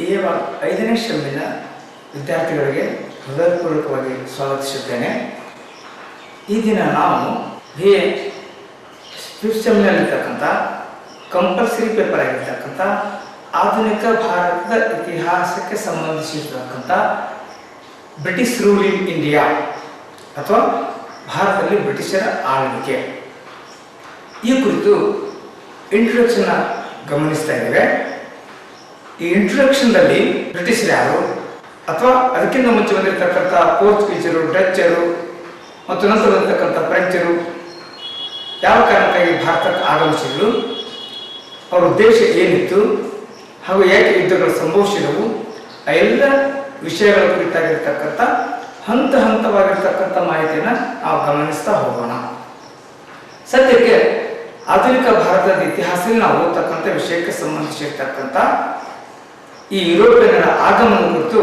ಈ 5ನೇ ಸೆಮ್ಮಿನ ವಿದ್ಯಾರ್ಥಿಗಳಿಗೆ ಹೃದಯಪೂರ್ವಕವಾಗಿ ಸ್ವಾಗತಿಸುತ್ತೇನೆ. ಈ ದಿನ ನಾವು ಫಿಫ್ತ್ ಸೆಮ್ನಲ್ಲಿರ್ತಕ್ಕಂಥ ಕಂಪಲ್ಸರಿ ಪೇಪರ್ ಆಗಿರ್ತಕ್ಕಂಥ ಆಧುನಿಕ ಭಾರತದ ಇತಿಹಾಸಕ್ಕೆ ಸಂಬಂಧಿಸಿರ್ತಕ್ಕಂಥ ಬ್ರಿಟಿಷ್ ರೂಲ್ ಇನ್ ಇಂಡಿಯಾ ಅಥವಾ ಭಾರತದಲ್ಲಿ ಬ್ರಿಟಿಷರ ಆಳ್ವಿಕೆ ಈ ಕುರಿತು ಇಂಟ್ರೊಡಕ್ಷನ್ ಗಮನಿಸ್ತಾ ಇದ್ದೇವೆ. ಈ ಇಂಟ್ರೊಡಕ್ಷನ್ದಲ್ಲಿ ಬ್ರಿಟಿಷರು ಯಾರು ಅಥವಾ ಅದಕ್ಕಿಂತ ಮುಂಚೆ ಬಂದಿರತಕ್ಕಂಥ ಪೋರ್ಚುಗೀಸರು, ಡಚ್ಚರು ಮತ್ತು ನಂತರ ಬಂದಿರತಕ್ಕಂಥ ಫ್ರೆಂಚರು ಯಾವ ಕಾರಣಕ್ಕಾಗಿ ಭಾರತಕ್ಕೆ ಆಗಮಿಸಿದ್ರು, ಅವರ ಉದ್ದೇಶ ಏನಿತ್ತು ಹಾಗೂ ಯಾಕೆ ಯುದ್ಧಗಳು ಸಂಭವಿಸಿದವು, ಆ ಎಲ್ಲ ವಿಷಯಗಳ ಕುರಿತಾಗಿರ್ತಕ್ಕಂಥ ಹಂತವಾಗಿರ್ತಕ್ಕಂಥ ಮಾಹಿತಿಯನ್ನು ನಾವು ಗಮನಿಸ್ತಾ ಹೋಗೋಣ. ಸದ್ಯಕ್ಕೆ ಆಧುನಿಕ ಭಾರತದ ಇತಿಹಾಸದಲ್ಲಿ ನಾವು ಓದ್ತಕ್ಕಂಥ ವಿಷಯಕ್ಕೆ ಸಂಬಂಧಿಸಿರ್ತಕ್ಕಂಥ ಈ ಯುರೋಪಿಯನ್ನರ ಆಗಮನ ಕುರಿತು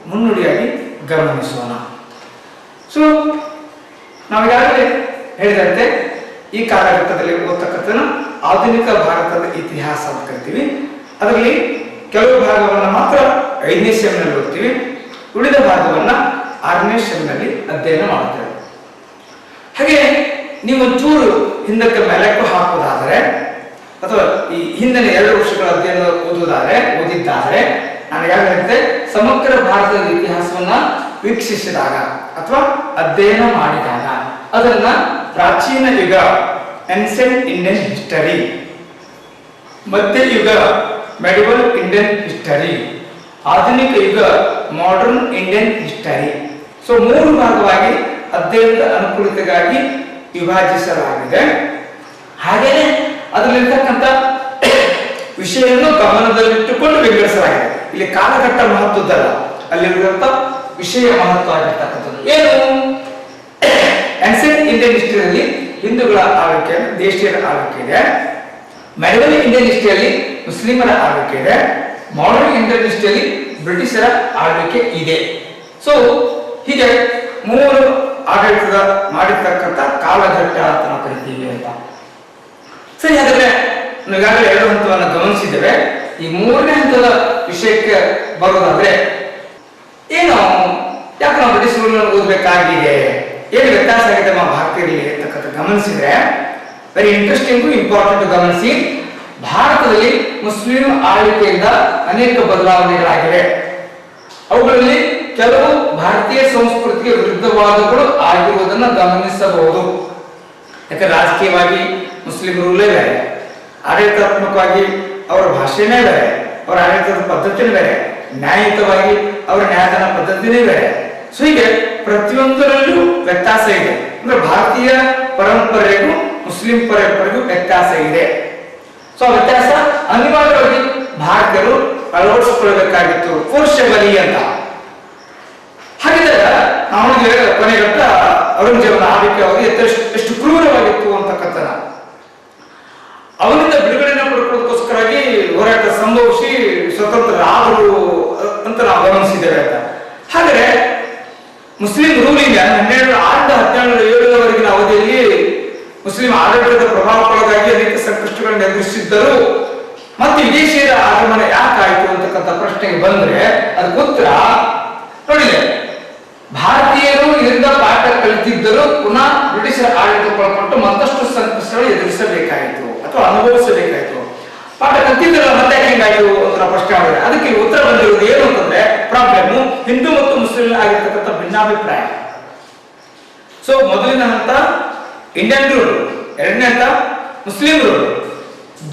ಮುನ್ನುಡಿಯಾಗಿ ಗಮನಿಸೋಣ. ಸೊ ನಾವೀಗಾಗಲೇ ಹೇಳಿದಂತೆ ಈ ಕಾಲಘಟ್ಟದಲ್ಲಿ ಓದ್ತಕ್ಕಂಥ ಆಧುನಿಕ ಭಾರತದ ಇತಿಹಾಸ ಅಂತ ಕರಿತೀವಿ. ಅದರಲ್ಲಿ ಕೆಲವು ಭಾಗವನ್ನು ಮಾತ್ರ 5ನೇ ಸೆಮ್ನಲ್ಲಿ ಓದ್ತೀವಿ, ಉಳಿದ ಭಾಗವನ್ನು 6ನೇ ಸೆಮ್ನಲ್ಲಿ ಅಧ್ಯಯನ ಮಾಡುತ್ತೇವೆ. ಹಾಗೆ ನೀವು ಒಂಚೂರು ಹಿಂದಕ್ಕೆ ಮೆಲಕ್ಕು ಹಾಕುವುದಾದರೆ ಅಥವಾ ಈ ಹಿಂದಿನ 2 ವರ್ಷಗಳ ಅಧ್ಯಯನ ಓದಿದ್ದಾದರೆ ನಾನು ಯಾಕಂದ್ರೆ ಸಮಗ್ರ ಭಾರತದ ಇತಿಹಾಸವನ್ನ ವೀಕ್ಷಿಸಿದಾಗ ಅಥವಾ ಅಧ್ಯಯನ ಮಾಡಿದಾಗ ಅದನ್ನ ಪ್ರಾಚೀನ ಯುಗ ಏನ್ಷಿಯಂಟ್ ಇಂಡಿಯನ್ ಹಿಸ್ಟರಿ, ಮಧ್ಯಯುಗ ಮೆಡಿವಲ್ ಇಂಡಿಯನ್ ಹಿಸ್ಟರಿ, ಆಧುನಿಕ ಯುಗ ಮಾಡರ್ನ್ ಇಂಡಿಯನ್ ಹಿಸ್ಟರಿ, ಸೊ 3 ಭಾಗವಾಗಿ ಅಧ್ಯಯನದ ಅನುಕೂಲತೆಗಾಗಿ ವಿಭಜಿಸಲಾಗಿದೆ. ಹಾಗೆಯೇ ಅದರಲ್ಲಿರ್ತಕ್ಕಂಥ ವಿಷಯವನ್ನು ಗಮನದಲ್ಲಿಟ್ಟುಕೊಂಡು ವಿಂಗಡಿಸಲಾಗಿದೆ. ಇಲ್ಲಿ ಕಾಲಘಟ್ಟ ಮಹತ್ವದ್ದಲ್ಲ, ಅಲ್ಲಿರುವಂತ ವಿಷಯ ಮಹತ್ವ ಆಗಿರ್ತಕ್ಕಂಥದ್ದು ಏನು. ಏನ್ಷಿಯಂಟ್ ಇಂಡಿಯನ್ ಹಿಸ್ಟರಿಯಲ್ಲಿ ಹಿಂದೂಗಳ ಆಳ್ವಿಕೆ, ದೇಶೀಯರ ಆಳ್ವಿಕೆ ಇದೆ. ಮೆಡಿವಲ್ ಇಂಡಿಯನ್ ಹಿಸ್ಟರಿಯಲ್ಲಿ ಮುಸ್ಲಿಮರ ಆಳ್ವಿಕೆ ಇದೆ. ಮಾಡರ್ನ್ ಇಂಡಿಯನ್ ಹಿಸ್ಟರಿಯಲ್ಲಿ ಬ್ರಿಟಿಷರ ಆಳ್ವಿಕೆ ಇದೆ. ಸೊ ಹೀಗೆ 3 ಆಡಳಿತದ ಮಾಡಿರ್ತಕ್ಕಂಥ ಕಾಲಘಟ್ಟ ಅಂತ ನಾವು ಕರಿತೀವಿ ಅಂತ. ಸರಿ, ಹಾಗಾದ್ರೆ ನಾವು ಈಗಾಗಲೇ 2 ಹಂತವನ್ನು ಗಮನಿಸಿದ್ದೇವೆ. ಈ 3ನೇ ಹಂತದ ವಿಷಯಕ್ಕೆ ಬರೋದಾದ್ರೆ ಏನು, ಯಾಕೆ ನಾವು ಬ್ರಿಟಿಷ್ ರೂಲ್ ಓದಬೇಕಾಗಿದೆ, ಏನು ವ್ಯತ್ಯಾಸ ಆಗಿದೆ ನಮ್ಮ ಭಾರತೀಯರಿಗೆ ಅಂತಕ್ಕಂಥ ಗಮನಿಸಿದ್ರೆ ವೆರಿ ಇಂಟ್ರೆಸ್ಟಿಂಗು ಇಂಪಾರ್ಟೆಂಟ್ ಗಮನಿಸಿ. ಭಾರತದಲ್ಲಿ ಮುಸ್ಲಿಂ ಆಳ್ವಿಕೆಯಿಂದ ಅನೇಕ ಬದಲಾವಣೆಗಳಾಗಿವೆ. ಅವುಗಳಲ್ಲಿ ಕೆಲವು ಭಾರತೀಯ ಸಂಸ್ಕೃತಿಗೆ ವಿರುದ್ಧವಾದಗಳು ಆಗಿರುವುದನ್ನು ಗಮನಿಸಬಹುದು. ಯಾಕಂದ್ರೆ ರಾಜಕೀಯವಾಗಿ ಮುಸ್ಲಿಂ ರೂಲೇ ಬೇರೆ, ಆಡಳಿತಾತ್ಮಕವಾಗಿ ಅವರ ಭಾಷೆನೇ ಬೇರೆ, ಅವರ ಆಡಳಿತದ ಪದ್ಧತಿನೇ ಬೇರೆ, ನ್ಯಾಯಯುತವಾಗಿ ಅವರ ನ್ಯಾಯದಾನ ಪದ್ಧತಿನೇ ಬೇರೆ. ಸೊ ಹೀಗೆ ಪ್ರತಿಯೊಂದರಲ್ಲೂ ವ್ಯತ್ಯಾಸ ಇದೆ. ಅಂದ್ರೆ ಭಾರತೀಯ ಪರಂಪರೆಗೂ ಮುಸ್ಲಿಂ ಪರಂಪರೆಗೂ ವ್ಯತ್ಯಾಸ ಇದೆ. ಸೊ ಆ ವ್ಯತ್ಯಾಸ ಅನಿವಾರ್ಯವಾಗಿ ಭಾರತೀಯರು ಅಳವಡಿಸಿಕೊಳ್ಳಬೇಕಾಗಿತ್ತು, ಫೋರ್ಸಬಲಿ ಅಂತ. ಹಾಗಿದ್ದಾಗ ನಾವು ಕೊನೆಗಟ್ಟ ಔರಂಗಜೇಬನ ಆಳ್ವಿಕೆ ಅವರಿಗೆ ಎಷ್ಟು ಕ್ರೂರವಾಗಿತ್ತು ಅಂತಕ್ಕಂಥ ಅವನಿಂದ ಬಿಡುಗಡೆನ ಪಡ್ಕೊಳ್ಳೋದಕ್ಕೋಸ್ಕರವಾಗಿ ಹೋರಾಟ ಸಂಭವಿಸಿ ಸ್ವತಂತ್ರ ಆದರು ಅಂತ ನಾವು ಗಮನಿಸಿದ್ದೇವೆ ಅಂತ. ಹಾಗಾದ್ರೆ ಮುಸ್ಲಿಂ ರೂಲಿಂಗ್ 1217 ಅವಧಿಯಲ್ಲಿ ಮುಸ್ಲಿಂ ಆಡಳಿತದ ಪ್ರಭಾವಕ್ಕೊಳಗಾಗಿ ಅನೇಕ ಸಂಕಷ್ಟಗಳನ್ನು ಎದುರಿಸಿದ್ದರು. ಮತ್ತೆ ವಿದೇಶಿಯರ ಆಗಮನ ಯಾಕಾಯಿತು ಅಂತಕ್ಕಂಥ ಪ್ರಶ್ನೆಗೆ ಬಂದ್ರೆ ಅದಕ್ಕೆ ಉತ್ತರ ನೋಡಿದೆ. ಭಾರತೀಯರು ಇದರಿಂದ ಪಾಠ ಕಲಿತಿದ್ದರು, ಪುನಃ ಬ್ರಿಟಿಷರ ಆಡಳಿತಕ್ಕೊಳಪಟ್ಟು ಮತ್ತಷ್ಟು ಸಂಕಷ್ಟಗಳು ಎದುರಿಸಬೇಕಾಯಿತು ಅಥವಾ ಅನುಭವಿಸಬೇಕಾಯಿತು. ಪಾಠ ಕಲಿತಿದ್ದರ ಮತ್ತೆ ಹೆಂಗಾಯಿತು ಅಂತ ಪ್ರಶ್ನೆ ಮಾಡಿದ್ರೆ ಅದಕ್ಕೆ ಉತ್ತರ ಬಂದಿರುವುದು ಏನು ಅಂತಂದ್ರೆ ಪ್ರಾಬ್ಲಮ್ ಹಿಂದೂ ಮತ್ತು ಮುಸ್ಲಿಂ ಆಗಿರ್ತಕ್ಕಂಥ ಭಿನ್ನಾಭಿಪ್ರಾಯ. ಸೊ ಮೊದಲಿನ ಹಂತ ಇಂಡಿಯನ್ ರೂಲ್, 2ನೇ ಹಂತ ಮುಸ್ಲಿಂ ರೂಲ್.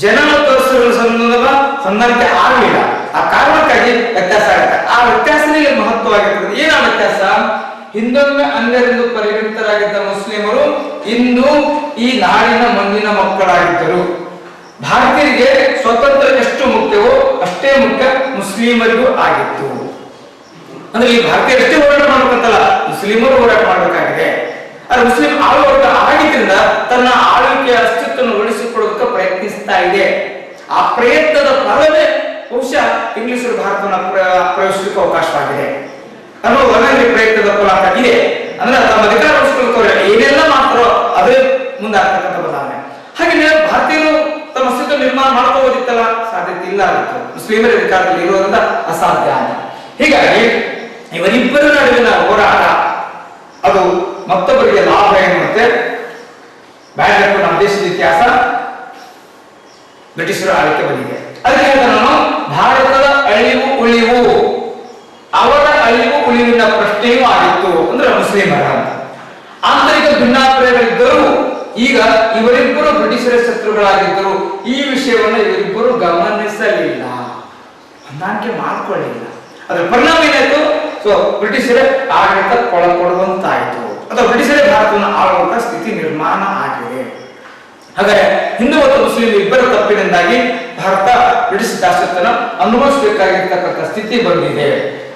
ಜನ ಮತ್ತು ಹೊಂದಾಣಿಕೆ ಆಗಲಿಲ್ಲ, ಆ ಕಾರಣಕ್ಕಾಗಿ ವ್ಯತ್ಯಾಸ ಆಗುತ್ತೆ. ಆ ವ್ಯತ್ಯಾಸನೇ ಮಹತ್ವವಾಗಿರ್ತದೆ. ಏನ ವ್ಯತ್ಯಾಸ? ಹಿಂದೊಮ್ಮೆ ಅನ್ಯರೆಂದು ಪರಿಗಣಿತರಾಗಿದ್ದ ಮುಸ್ಲಿಮರು ಇಂದು ಈ ನಾಡಿನ ಮಣ್ಣಿನ ಮಕ್ಕಳಾಗಿದ್ದರು. ಭಾರತೀಯರಿಗೆ ಸ್ವಾತಂತ್ರ್ಯ ಎಷ್ಟು ಮುಖ್ಯವೋ ಅಷ್ಟೇ ಮುಖ್ಯ ಮುಸ್ಲಿಮರಿಗೂ ಆಗಿತ್ತು. ಅಂದ್ರೆ ಈ ಭಾರತೀಯರು ಎಷ್ಟೇ ಹೋರಾಟ ಮಾಡ್ಬೇಕಂತಲ್ಲ, ಮುಸ್ಲಿಮರು ಹೋರಾಟ ಮಾಡಬೇಕಾಗಿದೆ. ಆದ್ರೆ ಮುಸ್ಲಿಂ ಆಳ್ವಿಕೆ ಆಗಿದ್ರಿಂದ ತನ್ನ ಆಳ್ವಿಕೆಯ ಅಸ್ತಿತ್ವವನ್ನು ಉಳಿಸಿಕೊಳ್ಳೋದಕ್ಕೆ ಪ್ರಯತ್ನಿಸ್ತಾ ಇದೆ. ಆ ಪ್ರಯತ್ನದ ಫಲವೇ ಬಹುಶಃ ಇಂಗ್ಲಿಷರು ಭಾರತವನ್ನು ಪ್ರವೇಶಿಸಲಿಕ್ಕೆ ಅವಕಾಶವಾಗಿದೆ ಅನ್ನೋ ಒಳ್ಳೆಯ ಪ್ರಯತ್ನದ ಫಲ ಆಗಿದೆ. ಅಂದ್ರೆ ತಮ್ಮ ಅಧಿಕಾರ ಉಳಿಸಿಕೊಳ್ಳುತ್ತವ್ರೆ ಏನೆಲ್ಲ ಮಾತ್ರ ಅದೇ ಮುಂದಾಗ್ತಕ್ಕಂಥ ಬದಲಾವಣೆ. ಹಾಗೆ ಭಾರತೀಯರು ತಮ್ಮ ಅಸ್ತಿತ್ವ ನಿರ್ಮಾಣ ಮಾಡ್ಕೋಬೋದಿತ್ತಲ್ಲ, ಸಾಧ್ಯತೆ ಇಲ್ಲ ಆಗಿತ್ತು. ಮುಸ್ಲಿಮರ ಅಧಿಕಾರದಲ್ಲಿ ಇರೋದ್ರಿಂದ ಆ ಇವರಿಬ್ಬರ ನಡುವಿನ ಹೋರಾಟ ಅದು ಮತ್ತೊಬ್ಬರಿಗೆ ಲಾಭ ಎನ್ನುವಂತೆ ಬ್ಯಾಡಕ್ಕೂ ನಮ್ಮ ದೇಶದ ಇತಿಹಾಸ ಬ್ರಿಟಿಷರ ಆಳ್ವಿಕೆ ಬಂದಿದೆ. ಅದಕ್ಕೆ ನಾನು ಭಾರತದ ಅಳಿವು ಉಳಿವು, ಅವರ ಅಳಿವು ಉಳಿವಿನ ಪ್ರಶ್ನೆಯೂ ಆಗಿತ್ತು ಅಂದ್ರೆ ಮುಸ್ಲಿಮರ ಅಂತ. ಆಂತರಿಕ ಭಿನ್ನಾಭಿಪ್ರಾಯಗಳಿದ್ದರೂ ಈಗ ಇವರಿಬ್ಬರು ಬ್ರಿಟಿಷರ ಶತ್ರುಗಳಾಗಿದ್ದರು. ಈ ವಿಷಯವನ್ನು ಇವರಿಬ್ಬರು ಗಮನಿಸಲಿಲ್ಲ, ಹೊಂದಾಣಿಕೆ ಮಾಡಿಕೊಳ್ಳಿಲ್ಲ. ಅದರ ಪರಿಣಾಮ ಏನಾಯ್ತು? ಸೊ ಬ್ರಿಟಿಷರ ಆಡಳಿತ ಒಳಪಡುವಂತಾಯಿತು ಅಥವಾ ಬ್ರಿಟಿಷರೇ ಭಾರತವನ್ನು ಆಳುವಂತ ಸ್ಥಿತಿ ನಿರ್ಮಾಣ ಆಗಿದೆ. ಹಾಗಾದ್ರೆ ಹಿಂದೂ ಮತ್ತು ಮುಸ್ಲಿಂ ಇಬ್ಬರ ತಪ್ಪಿನಿಂದಾಗಿ ಭಾರತ ಬ್ರಿಟಿಷ್ ದಾಸತ್ವನ ಅನುಭವಿಸಬೇಕಾಗಿರ್ತಕ್ಕಂಥ ಸ್ಥಿತಿ ಬಂದಿದೆ.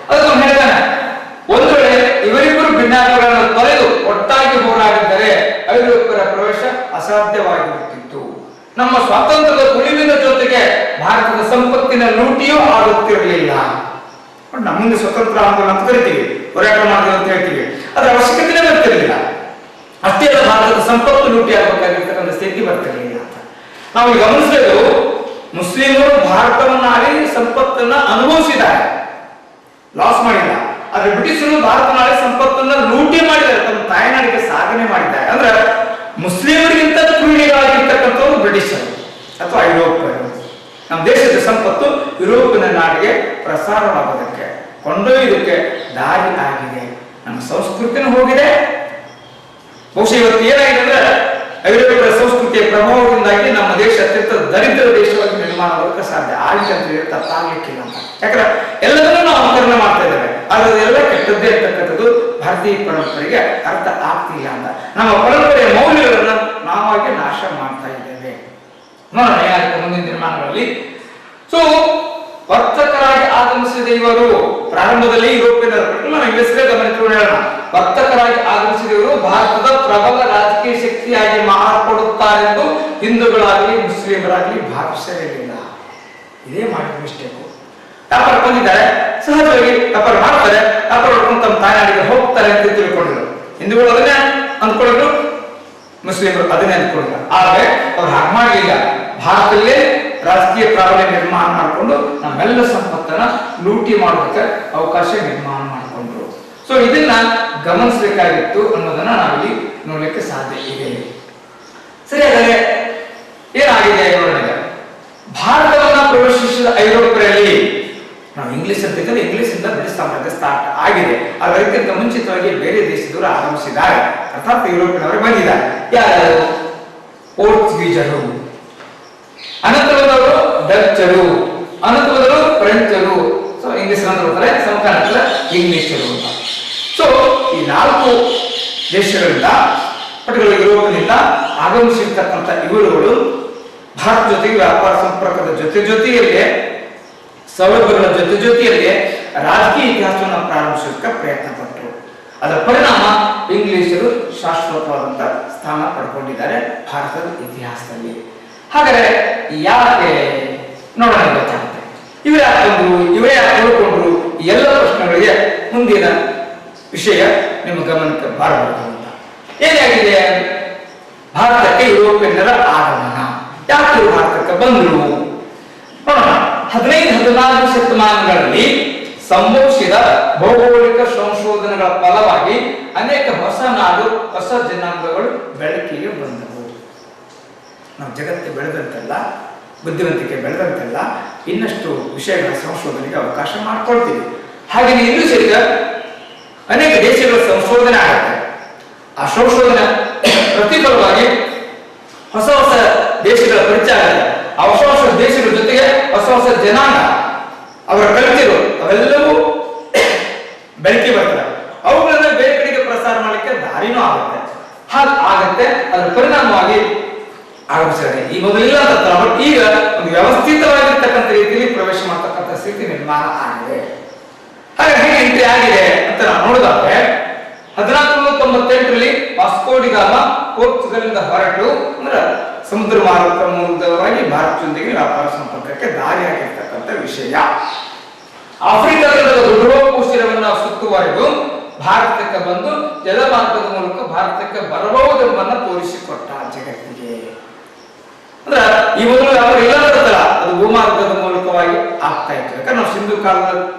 ಅದನ್ನು ಹೇಳ್ತಾನೆ, ಒಂದು ವೇಳೆ ಇವರಿಬ್ಬರು ಭಿನ್ನಾಭಿಪ್ರಾಯಗಳನ್ನು ತೊರೆದು ಒಟ್ಟಾಗಿ ಹೋರಾಡಿದ್ದರೆ ಐರೋಪ್ಯರ ಪ್ರವೇಶ ಅಸಾಧ್ಯವಾಗಿರುತ್ತಿತ್ತು. ನಮ್ಮ ಸ್ವಾತಂತ್ರ್ಯದ ಉಳಿವಿನ ಜೊತೆಗೆ ಭಾರತದ ಸಂಪತ್ತಿನ ಲೂಟಿಯೂ ಆಗುತ್ತಿರಲಿಲ್ಲ. ನಮ್ಮಿಂದ ಸ್ವತಂತ್ರ ಆಂದೋಲನ ಅಂತ ಕರಿತೀವಿ, ಹೋರಾಟ ಮಾಡಿದ್ರು ಅಂತ ಹೇಳ್ತೀವಿ, ಅದರ ಅವಶ್ಯಕತೆನೇ ಬರ್ತಿರಲಿಲ್ಲ. ಅಷ್ಟೇ ಅಲ್ಲ, ಭಾರತದ ಸಂಪತ್ತು ಲೂಟಿ ಆಗಬೇಕಾಗಿರ್ತಕ್ಕಂಥ ಸ್ಥಿತಿ ಬರ್ತಿರಲಿಲ್ಲ ಅಂತ ನಾವು ಗಮನಿಸಬೇಕು. ಮುಸ್ಲಿಮರು ಭಾರತವನ್ನಾಗಿ ಸಂಪತ್ತನ್ನ ಅನುಭವಿಸಿದ್ದಾರೆ, ಲಾಸ್ ಮಾಡಿಲ್ಲ. ಆದ್ರೆ ಬ್ರಿಟಿಷರು ಭಾರತನಾಡಿ ಸಂಪತ್ತನ್ನ ಲೂಟಿ ಮಾಡಿದ್ದಾರೆ, ತಮ್ಮ ತಾಯ್ನಾಡಿಗೆ ಸಾಧನೆ ಮಾಡಿದ್ದಾರೆ. ಅಂದ್ರೆ ಮುಸ್ಲಿಮರಿಗಿಂತ ಕ್ರೂರಿಗಳಾಗಿರ್ತಕ್ಕಂಥವ್ರು ಬ್ರಿಟಿಷರು ಅಥವಾ ಐರೋಪ್ಯರು. ನಮ್ಮ ದೇಶದ ಸಂಪತ್ತು ಯುರೋಪಿನ ನಾಡಿಗೆ ಪ್ರಸಾರವಾಗೋದಕ್ಕೆ, ಕೊಂಡೊಯ್ಯೋದಕ್ಕೆ ದಾರಿ ಆಗಿದೆ. ನಮ್ಮ ಸಂಸ್ಕೃತಿನೂ ಹೋಗಿದೆ. ಬಹುಶಃ ಇವತ್ತು ಏನಾಗಿದೆ ಅಂದ್ರೆ ಐರೋಪ್ಯರ ಸಂಸ್ಕೃತಿಯ ಪ್ರಭಾವದಿಂದಾಗಿ ನಮ್ಮ ದೇಶ ಅತ್ಯಂತ ದರಿದ್ರ ದೇಶವಾಗಿ ನಿರ್ಮಾಣ ಆಗೋದಕ್ಕೆ ಸಾಧ್ಯ ಆಗಿದೆ ಅಂತ ಹೇಳಿ ತಪ್ಪಾಗ್ಲಿಕ್ಕಿಲ್ಲ ಅಂತ. ಯಾಕಂದ್ರೆ ಎಲ್ಲದನ್ನೂ ನಾವು ಅನುಕರಣೆ ಮಾಡ್ತಾ ಇದ್ದೇವೆ, ಆದ್ರೆ ಎಲ್ಲ ಕೆಟ್ಟದ್ದೇ ಇರ್ತಕ್ಕಂಥದ್ದು ಭಾರತೀಯ ಪರಂಪರೆಗೆ ಅರ್ಥ ಆಗ್ತಿಲ್ಲ ಅಂತ. ನಮ್ಮ ಪರಂಪರೆಯ ಮೌಲ್ಯಗಳನ್ನ ನಾವಾಗಿ ನಾಶ ಮಾಡ್ತಾ ಇದ್ದೇವೆ. ನೋಡೋಣ ಏನಾಗುತ್ತೆ ಮುಂದಿನ ನಿರ್ಮಾಣಗಳಲ್ಲಿ. ಸೊ ವರ್ತಕರಾಗಿ ಆಗಮಿಸಿದ ಇವರು ಪ್ರಾರಂಭದಲ್ಲಿ ಯುರೋಪಿಯನ್ನರು, ನಾವು ಇಂಗ್ಲಿಷರೇ ಗಮನಿಸಿಕೊಂಡು ಹೇಳೋಣ, ವರ್ತಕರಾಗಿ ಆಗಮಿಸಿದ ಇವರು ಭಾರತದ ಪ್ರಬಲ ರಾಜಕೀಯ ಶಕ್ತಿಯಾಗಿ ಮಾರ್ಪಡುತ್ತಾರೆಂದು ಹಿಂದೂಗಳಾಗಲಿ ಮುಸ್ಲಿಮರಾಗಲಿ ಭಾವಿಸಿರಲಿಲ್ಲ. ಇದೇ ಮಾಡಿದ ಮಿಸ್ಟೇಕು. ವ್ಯಾಪಾರ ಬಂದಿದ್ದಾರೆ, ಸಹಜವಾಗಿ ವ್ಯಾಪಾರ ಮಾಡ್ತಾರೆ, ವ್ಯಾಪಾರ ಮಾಡ್ಕೊಂಡು ತಮ್ಮ ತಾಯ್ನಾಡಿಗೆ ಹೋಗ್ತಾರೆ ಅಂತ ತಿಳ್ಕೊಂಡಿದ್ರು. ಹಿಂದೂಗಳು ಅದನ್ನೇ ಅಂದ್ಕೊಂಡಿದ್ರು, ಮುಸ್ಲಿಮರು ಅದನ್ನೇ ಅಂದ್ಕೊಂಡಿಲ್ಲ. ಆದ್ರೆ ಅವ್ರು ಹಾಗೆ ಮಾಡಲಿಲ್ಲ. ಭಾರತದಲ್ಲೇ ರಾಜಕೀಯ ಪ್ರಾಬಲ್ಯ ನಿರ್ಮಾಣ ಮಾಡಿಕೊಂಡು ನಮ್ಮೆಲ್ಲ ಸಂಪತ್ತನ್ನ ಲೂಟಿ ಮಾಡೋದಕ್ಕೆ ಅವಕಾಶ ನಿರ್ಮಾಣ ಮಾಡಿಕೊಂಡ್ರು. ಸೊ ಇದನ್ನ ಗಮನಿಸಬೇಕಾಗಿತ್ತು ಅನ್ನೋದನ್ನ ನಾವಿಲ್ಲಿ ನೋಡ್ಲಿಕ್ಕೆ ಸಾಧ್ಯ ಇದೆ. ಸರಿ, ಹಾಗಾದ್ರೆ ಏನಾಗಿದೆ ನೋಡೋಣ. ಭಾರತವನ್ನ ಪ್ರವೇಶಿಸಿದ ಐರೋಪ್ಯರಲ್ಲಿ, ನಾವು ಇಂಗ್ಲಿಷ್ ಅಂತ ಇದ್ದರೆ ಇಂಗ್ಲಿಷ್ ಇಂದ ಬ್ರಿಟಿಷ್ ಸಾಮ್ರಾಜ್ಯ ಸ್ಟಾರ್ಟ್ ಆಗಿದೆ. ಅದಕ್ಕಿಂತ ಮುಂಚಿತವಾಗಿ ಬೇರೆ ದೇಶದವರು ಆಗಮಿಸಿದ್ದಾರೆ, ಅರ್ಥಾತ್ ಯುರೋಪಿನವರು ಬಂದಿದ್ದಾರೆ. ಯಾರು? ಪೋರ್ಚುಗೀಸರು, ಅನಂತರದವರು ಡಚ್ಚರು, ಅನಂತರದವರು ಫ್ರೆಂಚರು, ಸೊ ಇಂಗ್ಲಿಷ್ ಅಂದ್ರೆ ಸಮಕಾಲೀನ ಇಂಗ್ಲಿಷರು ಅಂತ. ಸೊ ಈ 4 ದೇಶಗಳಿಂದ ಪರ್ಟಿಕ್ಯುಲರ್ ಯುರೋಪಿನಿಂದ ಆಗಮಿಸಿರ್ತಕ್ಕಂಥ ಇವರುಗಳು ಭಾರತ ಜೊತೆಗೆ ವ್ಯಾಪಾರ ಸಂಪರ್ಕದ ಜೊತೆಯಲ್ಲಿ ಸೌಲಭ್ಯಗಳ ಜೊತೆಯಲ್ಲಿ ರಾಜಕೀಯ ಇತಿಹಾಸವನ್ನು ಪ್ರಾರಂಭಿಸೋದಕ್ಕೆ ಪ್ರಯತ್ನ ಪಟ್ಟರು. ಅದರ ಪರಿಣಾಮ ಇಂಗ್ಲಿಷರು ಶಾಶ್ವತವಾದಂತ ಸ್ಥಾನ ಪಡ್ಕೊಂಡಿದ್ದಾರೆ ಭಾರತದ ಇತಿಹಾಸದಲ್ಲಿ. ಹಾಗಾದ್ರೆ ಯಾಕೆ ನೋಡೋಣ ಗೊತ್ತಾಗುತ್ತೆ. ಇವರೇ ಯಾಕೆ ಬಂದ್ರು, ಇವರೇ ಯಾಕೆ ಉಳ್ಕೊಂಡ್ರು, ಎಲ್ಲ ಪ್ರಶ್ನೆಗಳಿಗೆ ಮುಂದಿನ ವಿಷಯ ನಿಮ್ಮ ಗಮನಕ್ಕೆ ಬರಬಹುದು ಅಂತ. ಏನಾಗಿದೆ? ಭಾರತಕ್ಕೆ ಯುರೋಪಿಯನ್ನರ ಆಗಮನ. ಯಾಕೆ ಭಾರತಕ್ಕೆ ಬಂದರು ನೋಡೋಣ. 15-16 ಶತಮಾನಗಳಲ್ಲಿ ಸಂಭವಿಸಿದ ಭೌಗೋಳಿಕ ಸಂಶೋಧನೆಗಳ ಫಲವಾಗಿ ಅನೇಕ ಹೊಸ ನಾಡು, ಹೊಸ ಜನಾಂಗಗಳು ಬೆಳಕಿಗೆ ಬಂದವು. ನಾವು ಜಗತ್ತು ಬೆಳೆದಂತೆಲ್ಲ, ಬುದ್ಧಿವಂತಿಕೆ ಬೆಳೆದಂತೆಲ್ಲ ಇನ್ನಷ್ಟು ವಿಷಯಗಳ ಸಂಶೋಧನೆಗೆ ಅವಕಾಶ ಮಾಡಿಕೊಳ್ತೀವಿ. ಹಾಗೆ ಇನ್ನೂ ಸಹಿತ ಅನೇಕ ದೇಶಗಳ ಸಂಶೋಧನೆ ಆಗುತ್ತೆ. ಆ ಸಂಶೋಧನೆ ಪ್ರತಿಫಲವಾಗಿ ಹೊಸ ಹೊಸ ದೇಶಗಳ ಪರಿಚಯ ಆಗುತ್ತೆ. ಆ ಹೊಸ ಹೊಸ ದೇಶಗಳ ಜೊತೆಗೆ ಹೊಸ ಹೊಸ ಜನಾಂಗ, ಅವರ ಕಲ್ಚರು ಅವೆಲ್ಲವೂ ಬೆಳಕಿ ಬರ್ತವೆ. ಅವುಗಳನ್ನ ಬೇರೆ ಕಡೆಗೆ ಪ್ರಸಾರ ಮಾಡಲಿಕ್ಕೆ ದಾರಿನೂ ಆಗುತ್ತೆ. ಹಾಗಾಗತ್ತೆ. ಅದರ ಪರಿಣಾಮವಾಗಿ ಆಗಮಿಸಿದೆ. ಈ ಮೊದಲಿಲ್ಲ ಅಂತ, ಬಟ್ ಈಗ ಒಂದು ವ್ಯವಸ್ಥಿತವಾಗಿರ್ತಕ್ಕಂಥ ರೀತಿಯಲ್ಲಿ ಪ್ರವೇಶ ಮಾಡತಕ್ಕಂಥ ಸ್ಥಿತಿ ನಿರ್ಮಾಣ ಆಗಿದೆ. ಹಾಗೆ ಹೇಗೆ ಎಂಟ್ರಿ ಆಗಿದೆ ಅಂತ ನಾವು ನೋಡಿದಾದ್ರೆ 1498ರಲ್ಲಿ ವಾಸ್ಕೋ ಡಿ ಗಾಮಾ ಪೋರ್ಚುಗಲ್ನಿಂದ ಹೊರಟು ಅಂದ್ರೆ ಸಮುದ್ರ ಮಾರ್ಗ ಮೂಲಕವಾಗಿ ಭಾರತದೊಂದಿಗೆ ವ್ಯಾಪಾರ ಸಂಪರ್ಕಕ್ಕೆ ದಾರಿಯಾಗಿರ್ತಕ್ಕಂಥ ವಿಷಯ. ಆಫ್ರಿಕಾದ ದುರ್ಗೋಪುಶಿರವನ್ನು ಸುತ್ತುವರೆದು ಭಾರತಕ್ಕೆ ಬಂದು ಜಲಮಾರ್ಗದ ಮೂಲಕ ಭಾರತಕ್ಕೆ ಬರಬಹುದೆಂಬನ್ನ ತೋರಿಸಿಕೊಟ್ಟ ಜಗತ್ತಿಗೆ. ಅಂದ್ರೆ ಈ ಮೊದಲು ವ್ಯಾಪಾರ ಇಲ್ಲ ಬರುತ್ತಲ್ಲ, ಅದು ಭೂಮಾರ್ಗದ ಮೂಲಕವಾಗಿ ಆಗ್ತಾ ಇತ್ತು. ಯಾಕಂದ್ರೆ ನಾವು ಸಿಂಧು ಕಾಲದ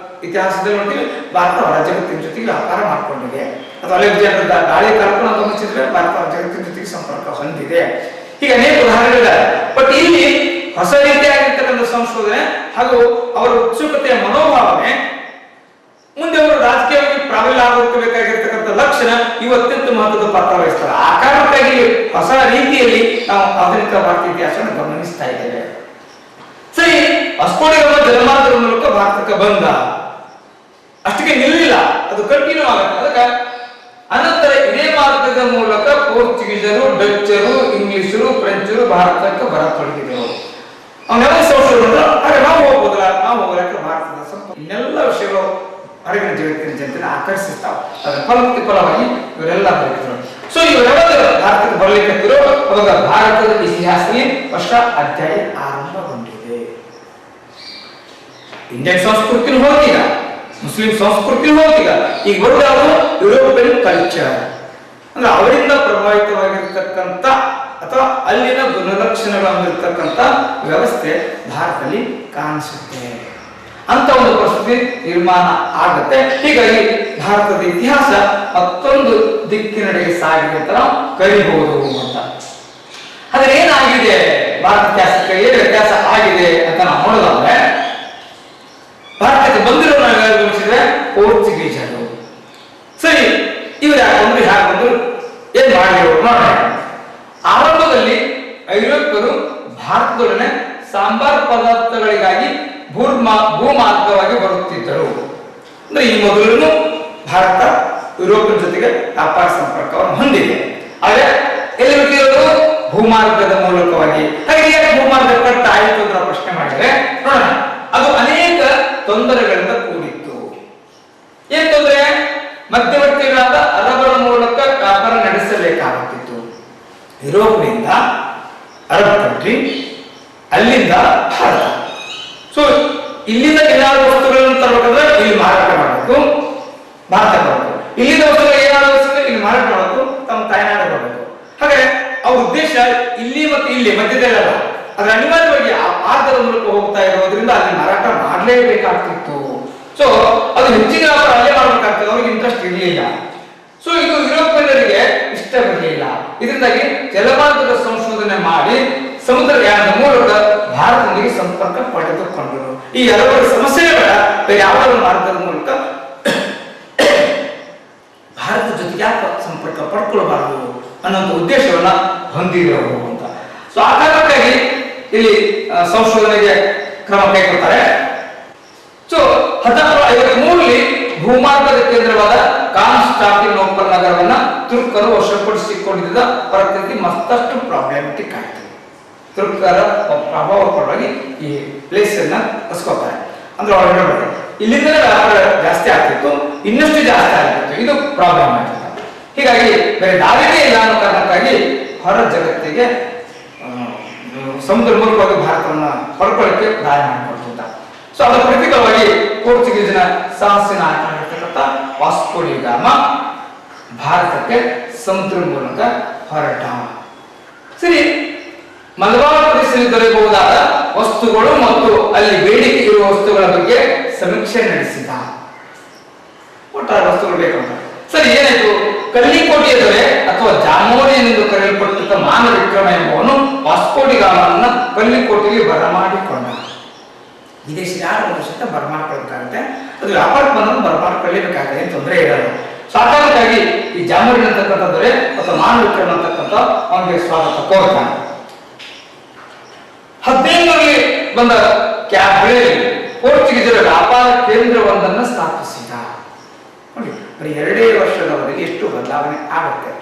ಇತಿಹಾಸದಲ್ಲಿ ನೋಡ್ತೀವಿ ಭಾರತ ಹೊರ ಜಗತ್ತಿನ ಜೊತೆಗೆ ವ್ಯಾಪಾರ ಮಾಡಿಕೊಂಡಿದೆ. ಅದು ಅಲೆಕ್ಸಾಂಡರ್ ದಾಳಿ ಕಲ್ಪನಾ ಗಮನಿಸಿದ್ರೆ ಭಾರತ ಹೊರ ಜಗತ್ತಿನ ಜೊತೆಗೆ ಸಂಪರ್ಕ ಹೊಂದಿದೆ. ಹೀಗೆ ಅನೇಕ ಉದಾಹರಣೆಗಳಿವೆ. ಬಟ್ ಇಲ್ಲಿ ಹೊಸ ರೀತಿಯಾಗಿರ್ತಕ್ಕಂಥ ಸಂಶೋಧನೆ ಹಾಗೂ ಅವರ ಉತ್ಸುಕತೆಯ ಮನೋಭಾವನೆ, ಮುಂದೆ ಅವರು ರಾಜಕೀಯವಾಗಿ ಪ್ರಾಬಲ್ಯ ಆಗೋಬೇಕಾಗಿರ್ತಕ್ಕಂಥ ಲಕ್ಷಣ ಇವು ಅತ್ಯಂತ ಮಹತ್ವದ ಪಾತ್ರ ವಹಿಸ್ತಾರೆ. ಆ ಕಾರಣಕ್ಕಾಗಿ ಹೊಸ ರೀತಿಯಲ್ಲಿ ನಾವು ಆಧುನಿಕ ಭಾರತೀಯ ಇತಿಹಾಸವನ್ನು ಗಮನಿಸ್ತಾ ಇದ್ದೇವೆ. ಸರಿ, ವಾಸ್ಕೋ ಡಿ ಗಾಮಾ ಜಲಮಾರ್ಗದ ಮೂಲಕ ಭಾರತಕ್ಕೆ ಬಂದ, ಅಷ್ಟಕ್ಕೆ ನಿಲ್ಲಿಲ್ಲ, ಅದು ಕಂಟಿನ್ಯೂ ಆಗುತ್ತೆ. ಅದಕ್ಕೆ ಅನಂತರ ಇದೇ ಮಾರ್ಗದ ಮೂಲಕ ಪೋರ್ಚುಗೀಸರು, ಡಚ್ಚರು, ಇಂಗ್ಲಿಷರು, ಫ್ರೆಂಚರು ಭಾರತಕ್ಕೆ ಬರತೊಡಗಿದರು. ಅವನ್ನೆಲ್ಲ ಸಂಶೋಧನೆ ಹಾಗೆ ನಾವು ಹೋಗ್ಬೋದಲ್ಲ, ನಾವು ಹೋಗಲಿಕ್ಕೆ ಭಾರತದ ಸ್ವಲ್ಪ ಇನ್ನೆಲ್ಲ ವಿಷಯಗಳು ಹೊರಗಿನ ಜಗತ್ತಿನ ಜನತೆಯನ್ನು ಆಕರ್ಷಿಸ್ತಾವೆ. ಅದರ ಫಲವಾಗಿ ಇವರೆಲ್ಲ ಬರೆದಿದ್ರು. ಸೊ ಇವರೆಲ್ಲ ಭಾರತಕ್ಕೆ ಬರಲಿಕ್ಕೆ ಅವಾಗ ಭಾರತದ ಇತಿಹಾಸದಲ್ಲಿ ಹೊಸ ಅಧ್ಯಾಯ ಆರಂಭಗೊಂಡಿದೆ. ಇಂಡಿಯನ್ ಸಂಸ್ಕೃತಿ ಹೋಗಿಲ್ಲ, ಮುಸ್ಲಿಂ ಸಂಸ್ಕೃತಿ ಹೋಗಿಲ್ಲ, ಈಗ ಬರುವುದು ಯುರೋಪಿಯನ್ ಕಲ್ಚರ್. ಅಂದ್ರೆ ಅವರಿಂದ ಪ್ರಭಾವಿತವಾಗಿರ್ತಕ್ಕಂಥ ಅಥವಾ ಅಲ್ಲಿನ ಗುಣಲಕ್ಷಣಗಳು ಹೊಂದಿರತಕ್ಕಂಥ ವ್ಯವಸ್ಥೆ ಭಾರತದಲ್ಲಿ ಕಾಣಿಸುತ್ತೆ ಅಂತ ಒಂದು ಪರಿಸ್ಥಿತಿ ನಿರ್ಮಾಣ ಆಗುತ್ತೆ. ಹೀಗಾಗಿ ಭಾರತದ ಇತಿಹಾಸ ಮತ್ತೊಂದು ದಿಕ್ಕಿನಡೆಗೆ ಸಾಗಿದೆ ಅಂತ ನಾವು ಕರಿಬಹುದು ಅಂತ. ಆದ್ರೆ ಏನಾಗಿದೆ ಭಾರತ ಇತಿಹಾಸಕ್ಕೆ, ಏನು ವ್ಯತ್ಯಾಸ ಆಗಿದೆ ಅಂತ ನಾವು ನೋಡೋದಾದ್ರೆ, ಭಾರತಕ್ಕೆ ಬಂದಿರೋ ನಾವು ಗಮನಿಸಿದ್ರೆ ಪೋರ್ಚುಗೀಸರು. ಸರಿ, ಇವರು ಯಾಕಂದ್ರೆ ಹ್ಯಾಕ್ ಬಂದ್ರು, ಏನ್ ಮಾಡಿದ್ರು ನೋಡೋಣ. ಆರಂಭದಲ್ಲಿ ಐರೋಪ್ಯರು ಭಾರತದೊಡನೆ ಸಾಂಬಾರ್ ಪದಾರ್ಥಗಳಿಗಾಗಿ ಭೂಮಾರ್ಗವಾಗಿ ಬರುತ್ತಿದ್ದರು. ಅಂದ್ರೆ ಈ ಮೊದಲು ಭಾರತ ಯುರೋಪಿನ ಜೊತೆಗೆ ವ್ಯಾಪಾರ ಸಂಪರ್ಕವನ್ನು ಹೊಂದಿದೆ. ಆದ್ರೆ ಎಲ್ಲಿ ಬಿಟ್ಟಿರೋದು? ಭೂಮಾರ್ಗದ ಮೂಲಕವಾಗಿ. ಹಾಗೆ ಭೂಮಾರ್ಗ ಕಟ್ ಆಯಿತು ಅಂತ ಪ್ರಶ್ನೆ ಮಾಡಿದ್ರೆ ನೋಡೋಣ, ಅದು ಅನೇಕ ತೊಂದರೆಗಳಿಂದ ಕೂಡಿತ್ತು. ಏನ್ ತೊಂದರೆ? ಮಧ್ಯವರ್ತಿಗಳಾದ ಅರಬರ ಮೂಲಕ ವ್ಯಾಪಾರ ನಡೆಸಬೇಕಾಗುತ್ತಿತ್ತು. ಯುರೋಪ್ನಿಂದ ಅರಬ್ ಕಂಟ್ರಿ, ಅಲ್ಲಿಂದ ಭಾರತ. ಸೊ ಇಲ್ಲಿಂದ ಏನಾದ್ರು ವಸ್ತುಗಳನ್ನು ತರಬೇಕಂದ್ರೆ ಇಲ್ಲಿ ಮಾರಾಟ ಮಾಡಬೇಕು, ಭಾರತ ಬರಬೇಕು. ಇಲ್ಲಿಂದ ವಸ್ತುಗಳು ಏನಾದ್ರು ವಸ್ತುಗಳು ಇಲ್ಲಿ ಮಾರಾಟ ಮಾಡಬೇಕು, ತಮ್ಮ ತಾಯ್ನಾಡ ಬರಬೇಕು. ಹಾಗೆ ಅವ್ರ ಉದ್ದೇಶ ಇಲ್ಲಿ ಮತ್ತು ಇಲ್ಲಿ ಮಧ್ಯದಲ್ಲ, ಅದ್ರ ಅನಿವಾರ್ಯವಾಗಿ ಆ ಮಾರ್ಗದ ಮೂಲಕ ಹೋಗ್ತಾ ಇರೋದ್ರಿಂದ ಅಲ್ಲಿ ಮಾರಾಟ ಮಾಡಲೇಬೇಕಾಗ್ತಿತ್ತು. ಸೊ ಅದು ಹೆಚ್ಚಿನ ವ್ಯಾಪಾರ ಅಲ್ಲೇ ಮಾಡಬೇಕಾಗ್ತದೆ, ಅವ್ರಿಗೆ ಇಂಟ್ರೆಸ್ಟ್ ಇರಲಿಲ್ಲ. ಸೊ ಇದು ಯುರೋಪಿಯನ್ನರಿಗೆ ಇಷ್ಟವಿರಲಿಲ್ಲ. ಇದರಿಂದಾಗಿ ಜಲಮಾರ್ಗದ ಸಂಶೋಧನೆ ಮಾಡಿ ಸಮುದ್ರಯಾನದ ಮೂಲಕ ಭಾರತದೊಂದಿಗೆ ಸಂಪರ್ಕ ಪಡೆದುಕೊಂಡರು. ಈ ಹಲವಾರು ಸಮಸ್ಯೆಗಳ ಬೇರೆ ಯಾವುದಾದ್ರು ಮಾರ್ಗದ ಮೂಲಕ ಭಾರತದ ಜೊತೆಗೆ ಯಾಕೆ ಸಂಪರ್ಕ ಪಡ್ಕೊಳ್ಬಾರದು ಅನ್ನೋ ಉದ್ದೇಶವನ್ನ ಹೊಂದಿರಬಹುದು ಅಂತ. ಸೊ ಆ ಕಾರಣಕ್ಕಾಗಿ ಇಲ್ಲಿ ಸಂಶೋಧನೆಗೆ ಕ್ರಮ ಕೈಗೊಳ್ತಾರೆ. ಸೊ 1753ರಲ್ಲಿ ಭೂಮಾರ್ಗದ ಕೇಂದ್ರವಾದ ಕಾನ್ಸ್ಟಾಂಟಿನೋಪಲ್ ನಗರವನ್ನ ತುರ್ಕರು ವಶಪಡಿಸಿಕೊಂಡಿದ್ದ ಪರಿಸ್ಥಿತಿ ಮತ್ತಷ್ಟು ಪ್ರಾಬ್ಲಮ್ಯಾಟಿಕ್ ಆಯಿತು. ತುರ್ಕರ ಪ್ರಭಾವಕ್ಕೊಳಗಾಗಿ ಈ ಪ್ಲೇಸ್ ಅನ್ನ ಕಸ್ಕೋತಾರೆ. ಅಂದ್ರೆ ಒಳಗಡೆ ಇಲ್ಲಿಂದಲೇ ವ್ಯಾಪಾರ ಜಾಸ್ತಿ ಆಗ್ತಿತ್ತು, ಇನ್ನಷ್ಟು ಜಾಸ್ತಿ ಆಗ್ತಿತ್ತು. ಇದು ಪ್ರಾಬ್ಲಮ್ ಆಗ್ತಿತ್ತು. ಹೀಗಾಗಿ ಬೇರೆ ದಾರಿನೇ ಇಲ್ಲ ಅನ್ನೋ ಕಾರಣಕ್ಕಾಗಿ ಹೊರ ಜಗತ್ತಿಗೆ ಸಮುದ್ರ ಮೂಲಕವಾಗಿ ಭಾರತವನ್ನ ಹೊರಕೊಳ್ಳಕ್ಕೆ ದಾರಿ ಮಾಡಿಕೊಡ್ತಿದ್ದ. ಸೊ ಅದರ ಪ್ರತೀಕವಾಗಿ ಪೋರ್ಚುಗೀಸಿನ ಸಾಹಸಿನ ಆಗಿರ್ತಕ್ಕಂಥ ವಾಸ್ಕೋ ಡಿ ಗಾಮಾ ಭಾರತಕ್ಕೆ ಸಮುದ್ರ ಮೂಲಕ ಹೊರಟ. ಸರಿ, ಮಲಬಾರ್ ಪ್ರದೇಶದಲ್ಲಿ ದೊರೆಯಬಹುದಾದ ವಸ್ತುಗಳು ಮತ್ತು ಅಲ್ಲಿ ಬೇಡಿಕೆ ಇರುವ ವಸ್ತುಗಳ ಬಗ್ಗೆ ಸಮೀಕ್ಷೆ ನಡೆಸಿದ. ಒಟ್ಟಾರೆ ವಸ್ತುಗಳು ಬೇಕಂತ. ಸರಿ, ಏನಾಯ್ತು? ಕಲ್ಲಿಕೋಟೆಯ ದೊರೆ ಅಥವಾ ಜಾಮೋರಿಯನ್ ಎಂದು ಕರೆಯಲ್ಪಟ್ಟಿದ್ದ ಮಾನವ ವಿಕ್ರಮ ಎಂಬುವನು ವಾಸ್ಕೋ ಡಿ ಗಾಮನನ್ನ ಕಲ್ಲಿಕೋಟೆಗೆ ಬರಮಾಡಿಕೊಂಡ. ವಿದೇಶಿ ಯಾರು ವರ್ಷ ಬರಮಾಡ್ಕೊಳ್ಬೇಕಾಗುತ್ತೆ, ಅದು ವ್ಯಾಪಾರಕ್ಕೆ ಬಂದನ್ನು ಬರಮಾಡ್ಕೊಳ್ಳೇಬೇಕಾಗುತ್ತೆ, ಏನು ತೊಂದರೆ ಇರಲ್ಲ. ಸಾಕಾರಕ್ಕಾಗಿ ಈ ಜಾಮೋರಿಯನ್ ಅಂತಕ್ಕಂಥ ದೊರೆ ಅಥವಾ ಮಾನವ ವಿಕ್ರಮ ಅಂತಕ್ಕಂಥ ಅವನಿಗೆ ಸ್ವಾಗತ ಕೋರ್ತಾನೆ. 15ರಲ್ಲಿ ಬಂದ ಕ್ಯಾಬ್ರೇಲ್ ಪೋರ್ಚುಗೀಸರ ವ್ಯಾಪಾರ ಕೇಂದ್ರವೊಂದನ್ನು ಸ್ಥಾಪಿಸಿದ. ನೋಡಿ, ಬರೀ 2 ವರ್ಷದವರೆಗೆ ಎಷ್ಟು ಬದಲಾವಣೆ ಆಗುತ್ತೆ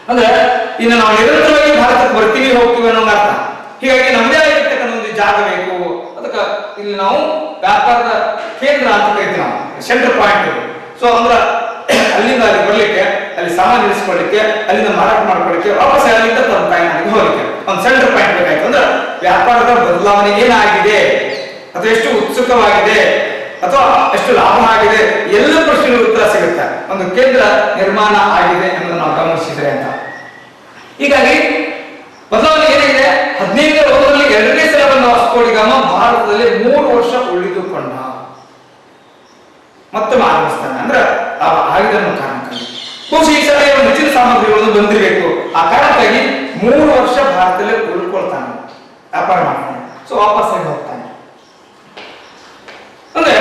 ಅಂದ್ರೆ, ಇನ್ನು ನಾವು ನಿರಂತರವಾಗಿ ಭಾರತಕ್ಕೆ ಬರ್ತೀವಿ ಹೋಗ್ತೀವಿ ಅನ್ನೋ ಅರ್ಥ. ಹೀಗಾಗಿ ನಮ್ಮದೇ ಆಗಿರ್ತಕ್ಕಂಥ ಒಂದು ಜಾಗ ಬೇಕು. ಅದಕ್ಕೆ ಇಲ್ಲಿ ನಾವು ವ್ಯಾಪಾರದ ಕೇಂದ್ರ ಅಂತ ಕರಿತೀವಿ, ನಾವು ಸೆಂಟರ್ ಪಾಯಿಂಟ್. ಸೊ ಅಂದ್ರೆ ಅಲ್ಲಿಂದ ಅಲ್ಲಿ ಬರ್ಲಿಕ್ಕೆ, ಅಲ್ಲಿ ಸಾಮಾನು ಇಳಿಸ್ಕೊಳ್ಳಿಕ್ಕೆ, ಅಲ್ಲಿಂದ ಮಾರಾಟ ಮಾಡ್ಕೊಳ್ಳಿಕ್ಕೆ, ವಾಪಸ್ ಅಲ್ಲಿಂದ ತಮ್ಮ ತಾಯಿನಾಡಿಗೆ ಹೋಗ್ಲಿಕ್ಕೆ ಒಂದು ಸೆಂಟರ್ ಪಾಯಿಂಟ್ ಬೇಕಾಯ್ತು. ಅಂದ್ರೆ ವ್ಯಾಪಾರದ ಬದಲಾವಣೆ ಏನಾಗಿದೆ, ಅಥವಾ ಎಷ್ಟು ಉತ್ಸುಕವಾಗಿದೆ, ಅಥವಾ ಎಷ್ಟು ಲಾಭ ಆಗಿದೆ, ಎಲ್ಲ ಪ್ರಶ್ನೆಗಳು ಉತ್ತರ ಸಿಗುತ್ತೆ ಒಂದು ಕೇಂದ್ರ ನಿರ್ಮಾಣ ಆಗಿದೆ ಎಂದು ನಾವು ಗಮನಿಸಿದ್ರೆ ಅಂತ. ಹೀಗಾಗಿ ಬದಲಾವಣೆ ಏನಾಗಿದೆ? 1501ರಲ್ಲಿ 2ನೇ ಸಲ ಬಂದ ವಾಸ್ಕೋ ಡಿ ಗಾಮಾ ಭಾರತದಲ್ಲಿ 3 ವರ್ಷ ಉಳಿದುಕೊಂಡ. ಮತ್ತೊಮ್ಮೆ ಆರಂಭಿಸ್ತಾನೆ. ಅಂದ್ರೆ ಆ ಆಯುಧದ ಕಾರಣಕ್ಕಾಗಿ ಬಹುಶಃ ಈ ಸಲ ಹೆಚ್ಚಿನ ಸಾಮಗ್ರಿಗಳು ಬಂದಿರಬೇಕು. ಆ ಕಾರಣಕ್ಕಾಗಿ 3 ವರ್ಷ ಭಾರತದಲ್ಲಿ ಉಳ್ಕೊಳ್ತಾನೆ, ವ್ಯಾಪಾರ ಮಾಡ್ತಾನೆ. ಸೊ ವಾಪಸ್ ಹೋಗ್ತಾನೆ. ಅಂದ್ರೆ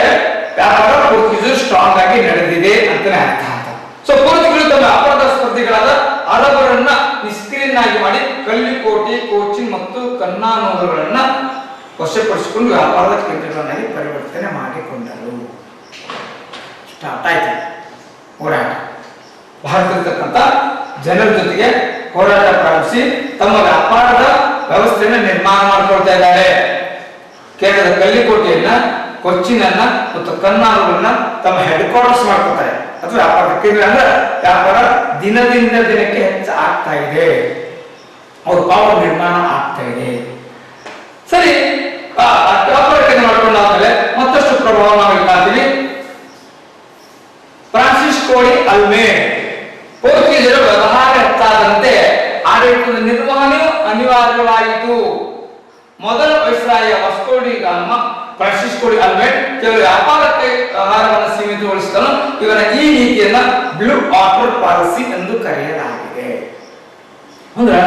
ವ್ಯಾಪಾರ ಪೋರ್ಚುಗೀಸರು ಸ್ಟ್ರಾಂಗ್ ಆಗಿ ನಡೆದಿದೆ ಅಂತಾನೆ ಅರ್ಥ ಅಂತ. ಸೊ ಪೋರ್ಚುಗೀಸರು ತಮ್ಮ ಅಪರಾಧ ಸ್ಪರ್ಧಿಗಳಾದ ಅರಬರನ್ನ ನಿಷ್ಕ್ರಿಯನ್ನಾಗಿ ಮಾಡಿ ಕಲ್ಲಿಕೋಟೆ, ಕೋಚಿನ್ ಮತ್ತು ಕನ್ನಾನೂರುಗಳನ್ನ ವಶಪಡಿಸಿಕೊಂಡು ವ್ಯಾಪಾರದ ಕೇಂದ್ರಗಳನ್ನಾಗಿ ಪರಿವರ್ತನೆ ಮಾಡಿಕೊಂಡರು. ಸ್ಟಾರ್ಟ್ ಆಯ್ತು ಹೋರಾಟ. ಭಾರತದಲ್ಲಿರ್ತಕ್ಕಂಥ ಜನರ ಜೊತೆಗೆ ಹೋರಾಟ ಪ್ರಾರಂಭಿಸಿ ತಮ್ಮ ವ್ಯಾಪಾರದ ವ್ಯವಸ್ಥೆಯನ್ನು ನಿರ್ಮಾಣ ಮಾಡಿಕೊಳ್ತಾ ಇದ್ದಾರೆ. ಕೇರಳದ ಕಲ್ಲಿಕೋಟೆಯನ್ನ, ಕೊಚ್ಚಿನನ್ನ ಮತ್ತು ಕನ್ನಾನೂರನ್ನ ತಮ್ಮ ಹೆಡ್ ಕ್ವಾರ್ಟರ್ಸ್ ಮಾಡ್ಕೊತಾರೆ. ಅಥವಾ ವ್ಯಾಪಾರದ ಕೇಂದ್ರ. ಅಂದ್ರೆ ವ್ಯಾಪಾರ ದಿನದಿಂದ ದಿನಕ್ಕೆ ಹೆಚ್ಚು ಆಗ್ತಾ ಇದೆ, ಅವ್ರ ಪವರ್ ನಿರ್ಮಾಣ ಆಗ್ತಾ ಇದೆ. ಸರಿ, ವ್ಯಾಪಾರ ಕೇಂದ್ರ ಮಾಡ್ಕೊಂಡಾದ್ಮೇಲೆ ಮತ್ತಷ್ಟು ಪ್ರಭಾವ ನಾವು ಇಟ್ಟಾಗ್ತೀವಿ. ಫ್ರಾನ್ಸಿಸ್ಕೋ ಡಿ ಅಲ್ಮೇಡ್ ಪೋರ್ಚುಗೀಸರ ವ್ಯವಹಾರ ಹೆಚ್ಚಾದಂತೆ ಆಡಳಿತದ ನಿರ್ವಹಣೆಯು ಅನಿವಾರ್ಯವಾಯಿತು. ಮೊದಲ ವೈಸ್ರಾಯ ವಾಸ್ಕೋ ಡಿ ಗಾಮ ಫ್ರಾನ್ಸಿಸ್ಕೋ ಡಿ ಅಲ್ಮೇಡ್ ಕೇವಲ ವ್ಯಾಪಾರಕ್ಕೆ ವ್ಯವಹಾರವನ್ನು ಸೀಮಿತಗೊಳಿಸಿದನು. ಇವನ ಈ ನೀತಿಯನ್ನ ಬ್ಲೂ ವಾಟರ್ ಪಾಲಿಸಿ ಎಂದು ಕರೆಯಲಾಗಿದೆ. ಅಂದ್ರೆ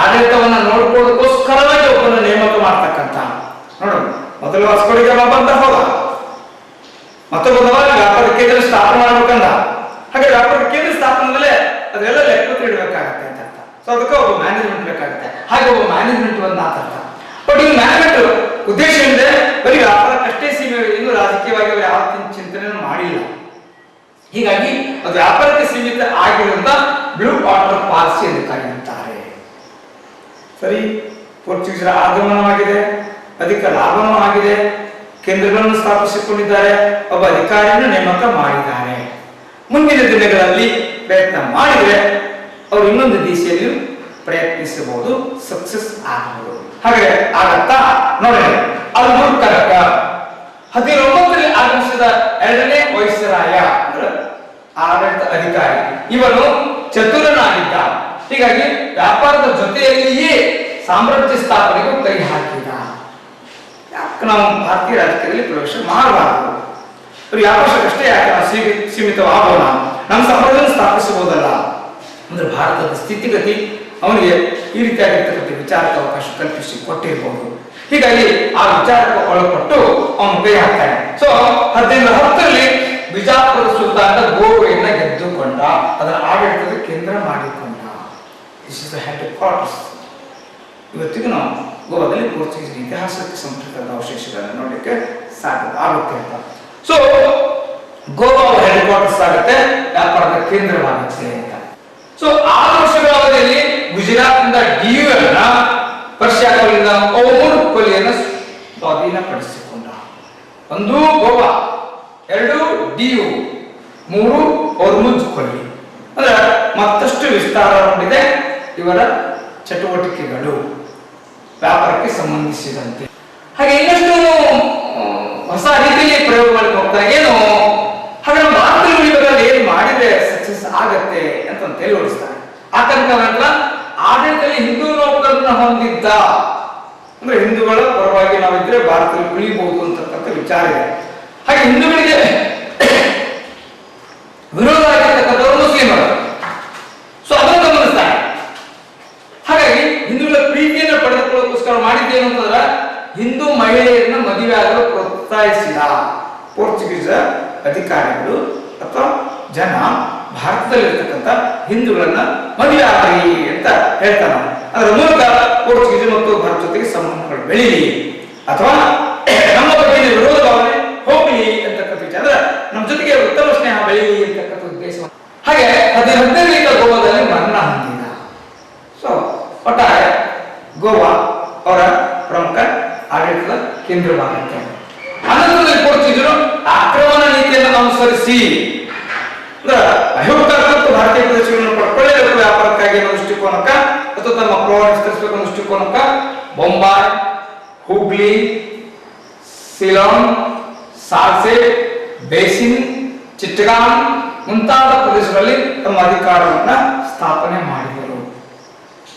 ಆಡಳಿತವನ್ನ ನೋಡ್ಕೊಳ್ಳೋದಕ್ಕೋಸ್ಕರವಾಗಿ ಒಬ್ಬನ ನೇಮಕ ಮಾಡ್ತಕ್ಕಂಥ. ನೋಡು, ಮೊದಲು ವಾಸ್ಕೋ ಡಿ ಗಾಮ ಬಂದ ಹೋದ, ಮತ್ತೊಬ್ಬ ವ್ಯಾಪಾರ ಕೇಂದ್ರ ಸ್ಥಾಪನೆ ಮಾಡ್ಬೇಕಂದ. ಹಾಗೆ ವ್ಯಾಪಾರ ಕೇಂದ್ರ ಸ್ಥಾಪನೆ ಮೇಲೆ ಅದೆಲ್ಲ ಲೆಕ್ಕ ಇಡಬೇಕಾಗತ್ತೆ ಅಂತ ಅರ್ಥ. ಸೊ ಅದಕ್ಕೆ ಒಬ್ಬ ಮ್ಯಾನೇಜ್ಮೆಂಟ್ ಬೇಕಾಗುತ್ತೆ. ಹಾಗೆ ಒಬ್ಬ ಮ್ಯಾನೇಜ್ಮೆಂಟ್ ಒಂದು ಅರ್ಥ. ಬಟ್ ಈ ಮ್ಯಾನೇಜ್ಮೆಂಟ್ ಉದ್ದೇಶ ಇದೆ ಬರೀ ವ್ಯಾಪಾರಕ್ಕಷ್ಟೇ ಸೀಮೆ, ಇನ್ನು ರಾಜಕೀಯವಾಗಿ ಅವರು ಯಾವ ಚಿಂತನೆಯನ್ನು ಮಾಡಿಲ್ಲ. ಹೀಗಾಗಿ ಅದು ವ್ಯಾಪಾರಕ್ಕೆ ಸೀಮಿತ ಆಗಿರುವಂತ ಬ್ಲೂ ವಾಟರ್ ಪಾಲಿಸಿ ಎಂದು ಕರೆಯುತ್ತಾರೆ. ಸರಿ, ಪೋರ್ಚುಗೀಸರ ಆಗಮನವಾಗಿದೆ, ಅಧಿಕ ಲಾಭವೂ ಆಗಿದೆ, ಕೇಂದ್ರಗಳನ್ನು ಸ್ಥಾಪಿಸಿಕೊಂಡಿದ್ದಾರೆ, ಒಬ್ಬ ಅಧಿಕಾರಿಯನ್ನು ನೇಮಕ ಮಾಡಿದ್ದಾರೆ. ಮುಂದಿನ ದಿನಗಳಲ್ಲಿ ಪ್ರಯತ್ನ ಮಾಡಿದರೆ ಅವರು ಇನ್ನೊಂದು ದಿಶೆಯಲ್ಲಿ ಪ್ರಯತ್ನಿಸಬಹುದು, ಸಕ್ಸಸ್ ಆಗಬಹುದು. ಹಾಗೆ ಆಗತ್ತಾ ನೋಡಿ. ಅಲ್ಮುರ್ ಕರಕ 19ರಲ್ಲಿ ಆಗಮಿಸಿದ ಎರಡನೇ ವೈಸ್ರಾಯ ಅಂದ್ರೆ ಆಡಳಿತ ಅಧಿಕಾರಿ. ಇವನು ಚತುರನಾಗಿದ್ದ. ಹೀಗಾಗಿ ವ್ಯಾಪಾರದ ಜೊತೆಯಲ್ಲಿಯೇ ಸಾಮ್ರಾಜ್ಯ ಸ್ಥಾಪನೆಗೂ ಕೈ ಹಾಕಿದ. ಯಾಕೆ ನಾವು ಭಾರತೀಯ ರಾಜಕೀಯದಲ್ಲಿ ಪ್ರವೇಶ ಮಾಡಬಾರದು? ವ್ಯಾಪಾರಕ್ಕಷ್ಟೇ ಯಾಕೆ ನಾವು ಸೀಮಿತವಾಗೋಣ? ನಮ್ಮ ಸಾಮ್ರಾಜ್ಯವನ್ನು ಸ್ಥಾಪಿಸಬಹುದಲ್ಲ. ಅಂದ್ರೆ ಭಾರತದ ಸ್ಥಿತಿಗತಿ ಅವನಿಗೆ ಈ ರೀತಿಯಾಗಿರ್ತಕ್ಕಂಥ ವಿಚಾರಕ್ಕೆ ಅವಕಾಶ ಕಲ್ಪಿಸಿ ಕೊಟ್ಟಿರಬಹುದು. ಹೀಗಾಗಿ ಆ ವಿಚಾರಕ್ಕೆ ಒಳಪಟ್ಟು ಅವನು ಕೈ ಹಾಕ್ತಾನೆ. ಸೊ 1910ರಲ್ಲಿ ಬಿಜಾಪುರದ ಸುಲ್ತಾನ ಗೋವೆಯನ್ನ ಗೆದ್ದುಕೊಂಡ, ಅದರ ಆಡಳಿತದ ಕೇಂದ್ರ ಮಾಡಿಕೊಂಡ. This is the head quarters. ಇವತ್ತಿಗೂ ನಾವು ಗೋವಾದಲ್ಲಿ ಪೋರ್ಚುಗೀಸ್ ಇತಿಹಾಸಕ್ಕೆ ಸಂಪರ್ಕದ ಅವಶೇಷಗಳನ್ನು ನೋಡಲಿಕ್ಕೆ ಸಾಧ್ಯ ಆಗುತ್ತೆ ಅಂತ. ಸೊ ಗೋವಾ ಹೆಡ್ ಕ್ವಾರ್ಟರ್ಸ್ ಆಗುತ್ತೆ, ವ್ಯಾಪಾರದ ಕೇಂದ್ರವಾಗುತ್ತೆ ಅಂತ. ಸೊ 6 ವರ್ಷಗಳ ಅವಧಿಯಲ್ಲಿ ಗುಜರಾತ್ನಿಂದ ಡಿಯು ಅನ್ನ, ಪರ್ಷಿಯಾದಿಂದ ಓಮುರ್ ಕೊಲ್ಲಿಯನ್ನು ಸ್ವಾಧೀನಪಡಿಸಿಕೊಂಡ. 1 ಗೋವಾ, 2 ಡಿಯು, 3 ಓರ್ಮುಜ್ ಕೊಲ್ಲಿ. ಅಂದ್ರೆ ಮತ್ತಷ್ಟು ವಿಸ್ತಾರಗೊಂಡಿದೆ ಇವರ ಚಟುವಟಿಕೆಗಳು ವ್ಯಾಪಾರಕ್ಕೆ ಸಂಬಂಧಿಸಿದಂತೆ. ಹಾಗೆ ಇನ್ನಷ್ಟು ಹೊಸ ರೀತಿಯಲ್ಲಿ ಪ್ರಯೋಗ ಮಾಡಕ್ಕೆ ಹೋಗ್ತಾರೆ. ಏನು ಹಾಗೆ ಭಾರತದಲ್ಲಿ ಉಳಿಬೇಕಾದ್ರೆ ಏನು ಮಾಡಿದ್ರೆ ಸಕ್ಸಸ್ ಆಗತ್ತೆ ಅಂತ ತಿಳಿಸ್ತಾರೆ. ಆ ತನಕ ಆಡಳಿತದಲ್ಲಿ ಹಿಂದೂ ನೌಕರನ್ನ ಹೊಂದಿದ್ದ, ಅಂದ್ರೆ ಹಿಂದೂಗಳ ಪರವಾಗಿ ನಾವಿದ್ರೆ ಭಾರತದಲ್ಲಿ ಉಳಿಬಹುದು ಅಂತಕ್ಕಂಥ ವಿಚಾರ ಇದೆ. ಹಾಗೆ ಹಿಂದೂಗಳಿಗೆ ವಿರೋಧ ಆಗಿರ್ತಕ್ಕಂಥವ್ರು ಮುಸ್ಲಿಮರು. ಸೊ ಅದನ್ನು ಗಮನಿಸ್ತಾರೆ. ಹಾಗಾಗಿ ಹಿಂದೂಗಳ ಪ್ರೀತಿಯನ್ನು ಪಡೆದುಕೊಳ್ಳೋಕ್ಕೋಸ್ಕರ ಮಾಡಿದ್ದೇನು ಅಂತಂದ್ರೆ ಹಿಂದೂ ಮಹಿಳೆಯರನ್ನ ಮದುವೆ ಆಗಲು ಪ್ರೋತ್ಸಾಹಿಸಿದ. ಪೋರ್ಚುಗೀಸ್ ಅಧಿಕಾರಿಗಳು ಅಥವಾ ಜನ ಭಾರತದಲ್ಲಿರ್ತಕ್ಕಂಥ ಹಿಂದೂಗಳನ್ನ ಮದುವೆ ಆಗಲಿ ಅಂತ ಹೇಳ್ತಾನೆ. ಅದರ ಮೂಲಕ ಪೋರ್ಚುಗೀಸ್ ಮತ್ತು ಭಾರತ ಜೊತೆಗೆ ಸಂಬಂಧಗಳು ಬೆಳೀಲಿ ಅಥವಾ ನಮ್ಮ ಬಗ್ಗೆ ವಿರೋಧ ಭಾವನೆ ಹೋಗಲಿ ಅಂತಕ್ಕಂಥ ವಿಚಾರ, ನಮ್ಮ ಜೊತೆಗೆ ಉತ್ತಮ ಸ್ನೇಹ ಬೆಳೀಲಿ ಅಂತಕ್ಕಂಥ ಉದ್ದೇಶ. ಹಾಗೆ 15ರಿಂದ ಗೋವಾದಲ್ಲಿ ಮರಣ ಹೊಂದಿದ. ಸೊ ಒಟ್ಟಾರೆ ಗೋವಾ ಅವರ ಪ್ರಮುಖ ಆಡಳಿತದ ಕೇಂದ್ರವಾಗುತ್ತೆ. ಅನಂತರದಲ್ಲಿ ಪೋರ್ಚುಗೀಸರು ಆಕ್ರಮಣ ನೀತಿಯನ್ನು ಅನುಸರಿಸಿ ಅಹಿಂಸಕ ಭಾರತೀಯ ಪ್ರದೇಶಗಳನ್ನು ಪಡ್ಕೊಳ್ಳೇಬೇಕು ವ್ಯಾಪಾರಕ್ಕಾಗಿ ಅನ್ನೋ ದೃಷ್ಟಿಕೋನಕ್ಕ ಅಥವಾ ತಮ್ಮ ಪ್ರಭಾವ ವಿಸ್ತರಿಸಬೇಕು ಅನ್ನೋ ದೃಷ್ಟಿಕೋನಕ್ಕ ಬೊಂಬಾಯ್, ಹುಬ್ಳಿ, ಸಿಲಾಂಗ್, ಸಾಲ್ಸೆ, ಬೇಸಿನ್, ಚಿಟ್ಟಗಾಂಗ್ ಮುಂತಾದ ಪ್ರದೇಶಗಳಲ್ಲಿ ತಮ್ಮ ಅಧಿಕಾರವನ್ನ ಸ್ಥಾಪನೆ ಮಾಡಿದರು.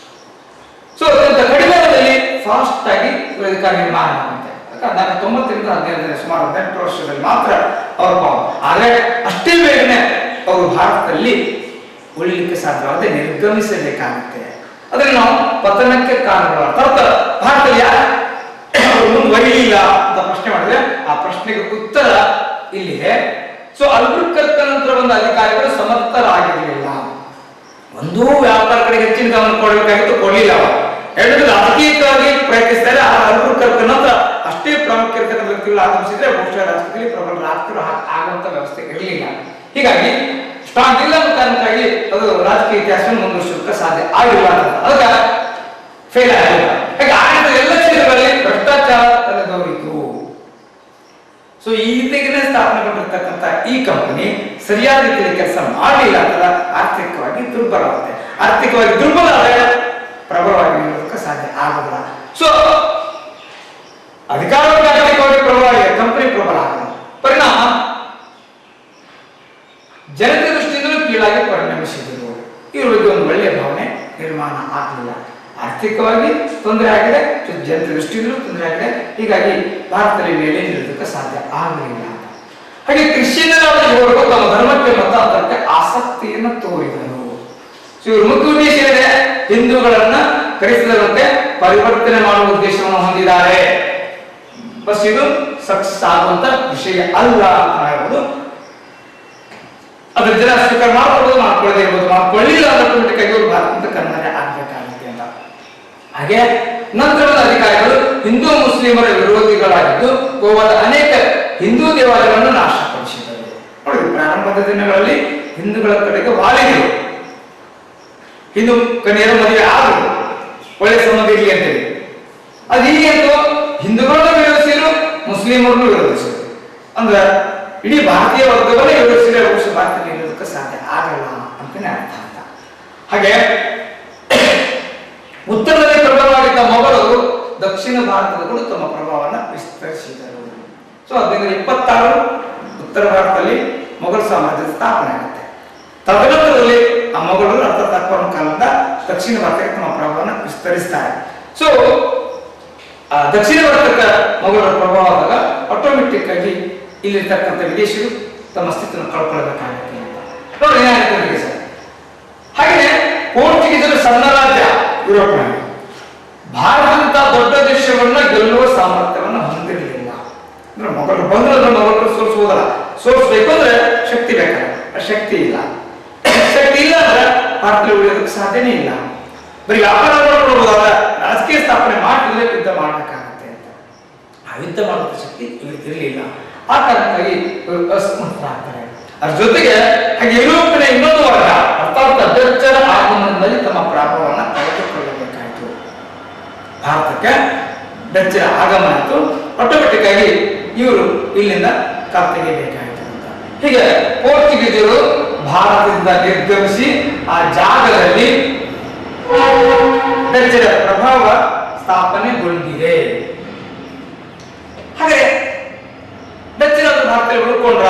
ಸೊ ಅತ್ಯಂತ ಕಡಿಮೆ ಅವಧಿಯಲ್ಲಿ ಫಾಸ್ಟ್ ಆಗಿ ಅಧಿಕಾರ ನಿರ್ಮಾಣ ಆಗುತ್ತೆ. 1990ರಿಂದ 15 ಸುಮಾರು 18 ವರ್ಷದಲ್ಲಿ ಮಾತ್ರ ಅವರ ಪಾಪ. ಆದ್ರೆ ಅಷ್ಟೇ ಬೇಗನೆ ಅವರು ಭಾರತದಲ್ಲಿ ಉಳಿಲಿಕ್ಕೆ ಸಾಧ್ಯವಾಗದೆ ನಿರ್ಗಮಿಸಬೇಕಾಗುತ್ತೆ. ಅದನ್ನು ನಾವು ಪತನಕ್ಕೆ ಕಾರಣಗಳು. ಅರ್ಥಾತ್ ಭಾರತದಲ್ಲಿ ಯಾರು ಮುಂದುವರಿಲಿಲ್ಲ ಅಂತ ಪ್ರಶ್ನೆ ಮಾಡಿದ್ರೆ ಆ ಪ್ರಶ್ನೆಗೆ ಉತ್ತರ ಇಲ್ಲಿದೆ. ಸೊ ಅಲ್ಬುಕರ್ಕ್ ನಂತರ ಬಂದ ಅಧಿಕಾರಿಗಳು ಸಮರ್ಥರಾಗಿರಲಿಲ್ಲ. ಒಂದೂ ವ್ಯಾಪಾರ ಕಡೆ ಹೆಚ್ಚಿನ ಗಮನ ಕೊಡಬೇಕಾಗಿತ್ತು, ಕೊಡಲಿಲ್ಲ. ಎರಡು ರಾಜಕೀಯವಾಗಿ ಪ್ರಯತ್ನಿಸಿದರೆ ಅಲ್ಬುಕರ್ಕ್ ನಂತರ ಅಷ್ಟೇ ಪ್ರಾಮುಖ್ಯ ಇರತಕ್ಕಂಥ ವ್ಯಕ್ತಿಗಳು ಆಗಮಿಸಿದ್ರೆ ಬಹುಶಃ ರಾಜಕೀಯದಲ್ಲಿ ಪ್ರಬಲ ರಾಜಕೀಯ ಆಗುವಂತ ವ್ಯವಸ್ಥೆ ಇರಲಿಲ್ಲ. ಹೀಗಾಗಿ ಸ್ಟ್ರಾಂಗ್ ಇಲ್ಲ ಕಾರಣಕ್ಕಾಗಿ ಅದು ರಾಜಕೀಯ ಇತಿಹಾಸವನ್ನು ಮುಂದುವರಿಸೋದಕ್ಕೆ ಸಾಧ್ಯ ಆಗಿಲ್ಲ ಅಂತ ಅದಕ್ಕೆ ಫೇಲ್ ಆಗಿಲ್ಲ. ಹಾಗೆ ಆಡಳಿತ ಎಲ್ಲ ಕ್ಷೇತ್ರಗಳಲ್ಲಿ ಭ್ರಷ್ಟಾಚಾರ ತಲೆದೋರಿತು. ಸೊ ಈ ರೀತಿಗೆ ಸ್ಥಾಪನೆಗೊಂಡಿರ್ತಕ್ಕಂಥ ಈ ಕಂಪನಿ ಸರಿಯಾದ ರೀತಿಯಲ್ಲಿ ಕೆಲಸ ಮಾಡಲಿಲ್ಲ ಅಂತ ಆರ್ಥಿಕವಾಗಿ ದುರ್ಬಲವಾಗುತ್ತೆ. ಆರ್ಥಿಕವಾಗಿ ದುರ್ಬಲ ಆದರೆ ಪ್ರಬಲವಾಗಿ ನಿಲ್ಲೋದಕ್ಕೆ ಸಾಧ್ಯ ಆಗೋದಿಲ್ಲ. ಸೊ ಅಧಿಕಾರವಾಗಿ ಆರ್ಥಿಕವಾಗಿ ಪ್ರಬಲವಾಗಿದೆ, ಕಂಪನಿ ಪ್ರಬಲ ಆಗಿದೆ. ಪರಿಣಾಮ ಜನತೆ ದೃಷ್ಟಿಯಿಂದಲೂ ಕೀಳಾಗಿ ಪರಿಣಮಿಸಿದರು. ಇವ್ರ ಬಗ್ಗೆ ಒಂದು ಒಳ್ಳೆಯ ಭಾವನೆ ನಿರ್ಮಾಣ ಆಗಲಿಲ್ಲ. ಆರ್ಥಿಕವಾಗಿ ತೊಂದರೆ ಆಗಿದೆ, ಜನತೆ ದೃಷ್ಟಿಯಿಂದಲೂ ತೊಂದರೆ ಆಗಿದೆ. ಹೀಗಾಗಿ ಭಾರತದಲ್ಲಿ ಮೇಲೆ ನಿಲ್ಲೋದಕ್ಕೆ ಸಾಧ್ಯ ಆಗಲಿಲ್ಲ. ಹಾಗೆ ಕ್ರಿಶ್ಚಿಯನ್ನರಾದ ಇವರು ತಮ್ಮ ಧರ್ಮಕ್ಕೆ ಮತಾಂತರಕ್ಕೆ ಆಸಕ್ತಿಯನ್ನು ತೋರಿದರು. ಸೊ ಇವ್ರ ಮುಖ್ಯ ಉದ್ದೇಶ ಏನಿದೆ? ಹಿಂದೂಗಳನ್ನ ಕ್ರೈಸ್ತರಂತೆ ಪರಿವರ್ತನೆ ಮಾಡುವ ಉದ್ದೇಶವನ್ನು ಹೊಂದಿದ್ದಾರೆ. ಬಸ್ ಇದು ಸಕ್ಸಸ್ ಆಗುವಂತ ವಿಷಯ ಅಲ್ಲ ಅಂತ ಹೇಳ್ಬೋದು. ಅದ್ರ ಜನ ಸ್ವೀಕಾರ ಮಾಡ್ಕೊಳ್ಳೋದು, ಮಾಡ್ಕೊಳ್ಳದೆ ಇರ್ಬೋದು, ಮಾಡ್ಕೊಳ್ಳಿಲ್ಲ ಅನ್ನೋದಕ್ಕಾಗಿ ಅವರು ಭಾರತದ ಕನ್ನಡ ಆಗ್ಬೇಕಾಗುತ್ತೆ ಅಂತ. ಹಾಗೆ ನಂತರದ ಅಧಿಕಾರಿಗಳು ಹಿಂದೂ ಮುಸ್ಲಿಮರ ವಿರೋಧಿಗಳಾಗಿದ್ದು ಗೋವಾದ ಅನೇಕ ಹಿಂದೂ ದೇವಾಲಯಗಳನ್ನು ನಾಶಪಡಿಸಿದರು. ನೋಡಿ, ಪ್ರಾರಂಭದ ದಿನಗಳಲ್ಲಿ ಹಿಂದೂಗಳ ಕಡೆಗೆ ವಾಲಿದರು. ಹಿಂದೂ ಕನ್ಯರ ಮದುವೆ ಆದರು, ಒಳ್ಳೆ ಸಂಬಂಧ ಇರಲಿ ಅಂತೇಳಿ. ಅದು ಹೀಗೆಂತೂ ಹಿಂದೂಗಳನ್ನ ವಿರೋಧಿಸಿದ್ರು, ಮುಸ್ಲಿಮರನ್ನು ವಿರೋಧಿಸಿದ್ರು. ಅಂದ್ರೆ ಇಡೀ ಭಾರತೀಯ ವರ್ಗವನ್ನೇ ವಿರೋಧಿಸಿದ್ರೆ ಬಹುಶಃ ಭಾರತದಲ್ಲಿ ಇರೋದಕ್ಕೆ ಸಾಧ್ಯ ಆಗಲ್ಲ ಅಂತಾನೆ ಅರ್ಥ ಅಂತ. ಹಾಗೆ ಉತ್ತರದಲ್ಲಿ ಪ್ರಬಲವಾಗಿದ್ದ ಮೊಘಲರು ದಕ್ಷಿಣ ಭಾರತದಲ್ಲೂ ತಮ್ಮ ಪ್ರಭಾವವನ್ನು ವಿಸ್ತರಿಸಿದರು. ಸೊ 1526 ಉತ್ತರ ಭಾರತದಲ್ಲಿ ಮೊಘಲ್ ಸಾಮ್ರಾಜ್ಯದ ಸ್ಥಾಪನೆ ಆಗುತ್ತೆ. ತದನಂತರದಲ್ಲಿ ಆ ಮೊಘಲರು ಅರ್ಥಾತ್ ಅಕ್ಬರನ ಕಾಲದಿಂದ ದಕ್ಷಿಣ ಭಾರತಕ್ಕೆ ತಮ್ಮ ಪ್ರಭಾವವನ್ನು ವಿಸ್ತರಿಸ್ತಾರೆ. ಸೊ ದಕ್ಷಿಣ ಭಾರತಕ್ಕೆ ಮೊಘಲರ ಪ್ರಭಾವದಾಗ ಆಟೋಮೆಟಿಕ್ ಆಗಿ ಇಲ್ಲಿರ್ತಕ್ಕಂಥ ವಿದೇಶಿಗಳು ತಮ್ಮ ಅಸ್ತಿತ್ವವನ್ನು ಕಳ್ಕೊಳ್ಬೇಕಾಗುತ್ತೆ ಅಂತ ನೋಡಿ ಏನಾಗುತ್ತೆ ಸರ್. ಹಾಗೆ ಪೋರ್ಚುಗೀಸರು ಸಣ್ಣ ರಾಜ್ಯ ಯುರೋಪ್ನಲ್ಲಿ ಭಾರತದಂತ ದೊಡ್ಡ ದೇಶವನ್ನ ಗೆಲ್ಲುವ ಸಾಮರ್ಥ್ಯವನ್ನು ಹೊಂದಿರಲಿಲ್ಲ. ಅಂದ್ರೆ ಮೊಘಲರು ಬಂದ್ರೆ ಮೊಘಲರು ಸೋಲಿಸುವುದಲ್ಲ, ಸೋಲಿಸಬೇಕು ಅಂದ್ರೆ ಶಕ್ತಿ ಬೇಕಲ್ಲ, ಶಕ್ತಿ ಇಲ್ಲ. ಶಕ್ತಿ ಇಲ್ಲ ಅಂದ್ರೆ ಭಾರತದಲ್ಲಿ ಉಳಿಯೋದಕ್ಕೆ ಸಾಧ್ಯನೇ ಇಲ್ಲ. ಬರೀ ವ್ಯಾಪಾರ ಮಾಡ್ಕೊಳ್ಬಹುದಾದ್ರೆ ರಾಜಕೀಯ ಸ್ಥಾಪನೆ ಮಾಡಿದ್ರೆ ಯುದ್ಧ ಮಾಡಬೇಕಾಗುತ್ತೆ ಅಂತ. ಆ ಯುದ್ಧ ಮಾಡುವ ಶಕ್ತಿ ಇರಲಿಲ್ಲ. ಆ ಕಾರಣಕ್ಕಾಗಿ ಅಸಮರ್ಥರಾಗ್ತಾರೆ. ಅದ್ರ ಜೊತೆಗೆ ಹಾಗೆ ಯುರೋಪಿನ ಇನ್ನೊಂದು ವರ್ಗ ಅರ್ಥಾತ್ ಡಚ್ಚರ ಆಗಮನದಲ್ಲಿ ತಮ್ಮ ಪ್ರಭಾವವನ್ನು ಕಳೆದುಕೊಳ್ಳಬೇಕಾಯಿತು. ಭಾರತಕ್ಕೆ ಡಚ್ಚರ ಆಗಮನ ಆಯಿತು, ಆಟೋಮೆಟಿಕ್ ಆಗಿ ಇವರು ಇಲ್ಲಿಂದ ಕರ್ತಗೆಬೇಕಾಯಿತು ಅಂತ. ಹೀಗೆ ಪೋರ್ಚುಗೀಸರು ಭಾರತದಿಂದ ನಿರ್ಗಮಿಸಿ ಆ ಜಾಗದಲ್ಲಿ ಡಚ್ಚರ ಪ್ರಭಾವ ಸ್ಥಾಪನೆಗೊಂಡಿದೆ. ಹಾಗೆ ಡಚ್ಚರಾದ ಭಾರತದಲ್ಲಿ ಉಳ್ಕೊಂಡ್ರ,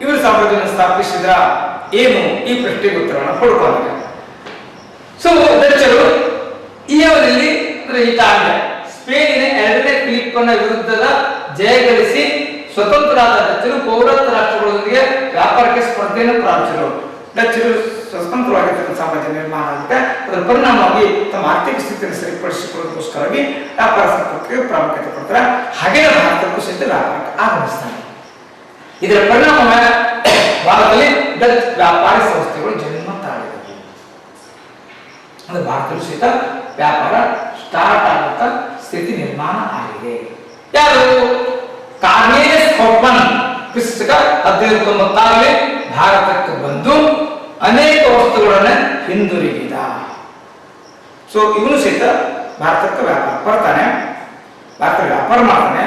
ಇವರು ಸಾಮ್ರಾಜ್ಯವನ್ನು ಸ್ಥಾಪಿಸಿದ್ರ ಏನು? ಈ ಪ್ರಶ್ನೆಗೆ ಉತ್ತರವನ್ನು ಪಡ್ಕೊಂಡ್ರೆ ಸೊ ಡಚ್ಚರು ಈ ಅವಧಿಯಲ್ಲಿ ಅಂದ್ರೆ ಇಟಾಲಿಯ ಸ್ಪೇನಿನ 2ನೇ ಫಿಲಿಪ್ಪನ ವಿರುದ್ಧದ ಜಯಗಳಿಸಿ ಸ್ವತಂತ್ರರಾದ ಡಚ್ಚರು ಪೌರತ್ವ ರಾಷ್ಟ್ರಗಳೊಂದಿಗೆ ವ್ಯಾಪಾರಕ್ಕೆ ಸ್ಪರ್ಧೆಯನ್ನು ಪ್ರಾರಂಭಿಸಿದರು. ಡಚ್ಚರು ಸ್ವತಂತ್ರವಾಗಿರ್ತಕ್ಕಂಥ ಸಾಮ್ರಾಜ್ಯ ನಿರ್ಮಾಣ ಆಗುತ್ತೆ. ಅದರ ಪರಿಣಾಮವಾಗಿ ತಮ್ಮ ಆರ್ಥಿಕ ಸ್ಥಿತಿಯನ್ನು ಸರಿಪಡಿಸಿಕೊಳ್ಳೋದಕ್ಕೋಸ್ಕರವಾಗಿ ವ್ಯಾಪಾರ ಸಂಪರ್ಕಕ್ಕೆ ಪ್ರಾಮುಖ್ಯತೆ ಕೊಡ್ತಾರೆ. ಹಾಗೆ ಭಾರತಕ್ಕೂ ಸಹಿತ ವ್ಯಾಪಾರಕ್ಕೆ ಆಗಮಿಸ್ತಾರೆ. ಇದರ ಪರಿಣಾಮ ಭಾರತದಲ್ಲಿ ಡಚ್ ವ್ಯಾಪಾರಿ ಸಂಸ್ಥೆಗಳು ಜನ್ಮ ತಾಳಿದವು. ಅಂದ್ರೆ ಭಾರತದಲ್ಲಿ ಸಹಿತ ವ್ಯಾಪಾರ ಸ್ಟಾರ್ಟ್ ಆಗುತ್ತ ಸ್ಥಿತಿ ನಿರ್ಮಾಣ ಆಗಿದೆ. ಯಾರು? ಕಾರ್ನೆಲಿಯಸ್ ಹೌಫ್ಮನ್ ಕ್ರಿಸ್ತಕ 1596 ಭಾರತಕ್ಕೆ ಬಂದು ಅನೇಕ ವಸ್ತುಗಳನ್ನ ಹಿಂದಿರುಗಿದ. ಸೊ ಇವನು ಸಹಿತ ಭಾರತಕ್ಕೆ ವ್ಯಾಪಾರ ಬರ್ತಾನೆ, ಭಾರತ ವ್ಯಾಪಾರ ಮಾಡ್ತಾನೆ.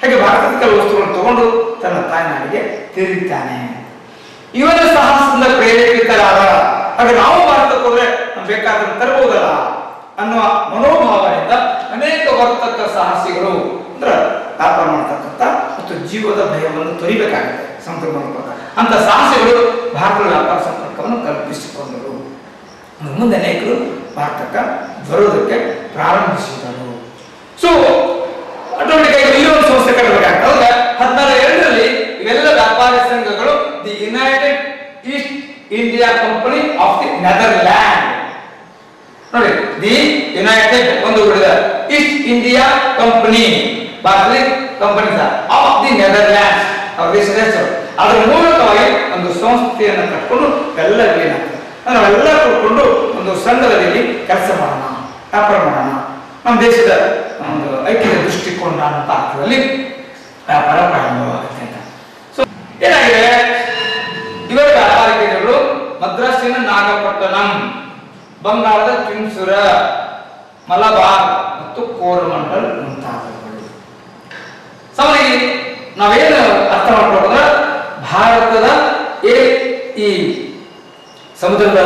ಹಾಗೆ ಭಾರತದ ಕೆಲವು ವಸ್ತುಗಳನ್ನು ತಗೊಂಡು ತನ್ನ ತಾಯ್ನಾಡಿಗೆ ತಿರುಗುತ್ತಾನೆ. ಇವನ ಸಾಹಸದಿಂದ ಪ್ರೇರೇಪಿತರಾದ ಹಾಗೆ ನಾವು ಭಾರತಕ್ಕೆ ಹೋದ್ರೆ ಬೇಕಾದ್ರೆ ತರಬಹುದಲ್ಲ ಅನ್ನುವ ಮನೋಭಾವನೆಯಿಂದ ಅನೇಕ ವರ್ತಕ ಸಾಹಸಿಗಳು ಅಂದ್ರೆ ವ್ಯಾಪಾರ ಮಾಡ್ತಕ್ಕಂಥ ಮತ್ತು ಜೀವದ ಭಯವನ್ನು ತೊರಿಬೇಕಾಗುತ್ತೆ ಸಂಪರ್ಕ ಅಂತ ಸಾಹಸಿಗಳು ಭಾರತದ ವ್ಯಾಪಾರ ಸಂಪರ್ಕವನ್ನು ಕಲ್ಪಿಸಿಕೊಂಡರು. ಮುಂದೆ ಅನೇಕರು ಭಾರತಕ್ಕೆ ಬರೋದಕ್ಕೆ ಪ್ರಾರಂಭಿಸಿದರು. ಸೊ ಆಟೋಮೆಟಿಕ್ ಆಗಿ ಇಲ್ಲಿ ಒಂದು ಸಂಸ್ಥೆ ಕಟ್ಟಬೇಕಾಗ್ತದೆ. 1602 ಇವೆಲ್ಲ ಸಂಘಗಳು the United East India company of the Netherland. ನೋಡಿ, ದಿ ಯುನೈಟೆಡ್ ಒಂದು ಹುಡುಗ ಈಸ್ಟ್ ಇಂಡಿಯಾ ಕಂಪನಿ ಭಾರತೀಯ ಕಂಪನಿ ಆಫ್ ದಿ ನೆದರ್ಲ್ಯಾಂಡ್ ಅವರ ದೇಶದ ಹೆಸರು. ಅದರ ಮೂಲಕವಾಗಿ ಒಂದು ಸಂಸ್ಥೆಯನ್ನು ಕಟ್ಕೊಂಡು ಎಲ್ಲರಿಗೂ ಏನಾಗ್ತದೆ, ನಾವೆಲ್ಲ ಕೂತ್ಕೊಂಡು ಒಂದು ಸಂಘದಲ್ಲಿ ಕೆಲಸ ಮಾಡೋಣ, ವ್ಯಾಪಾರ ಮಾಡೋಣ, ನಮ್ಮ ದೇಶದ ಒಂದು ಐಕ್ಯದ ದೃಷ್ಟಿಕೋನ ಅಂತ ಅರ್ಥದಲ್ಲಿ ವ್ಯಾಪಾರ ಪ್ರಾರಂಭವಾಗುತ್ತೆ ಅಂತ. ಸೊ ಏನಾಗಿದೆ, ಇವರ ವ್ಯಾಪಾರ ಕೇಂದ್ರಗಳು ಮದ್ರಾಸಿನ ನಾಗಪಟ್ಟಣಂ, ಬಂಗಾಳದ ಕಿನ್ಸುರ, ಮಲಬಾರ್ ಮತ್ತು ಕೋರಮಂಡಲ್ ಮುಂತಾದವುಗಳು. ಸಾಮಾನ್ಯವಾಗಿ ನಾವೇನು ಅರ್ಥ ಮಾಡ್ಕೊಳ್ಳೋದ್ರೆ ಭಾರತದ ಈ ಸಮುದ್ರದ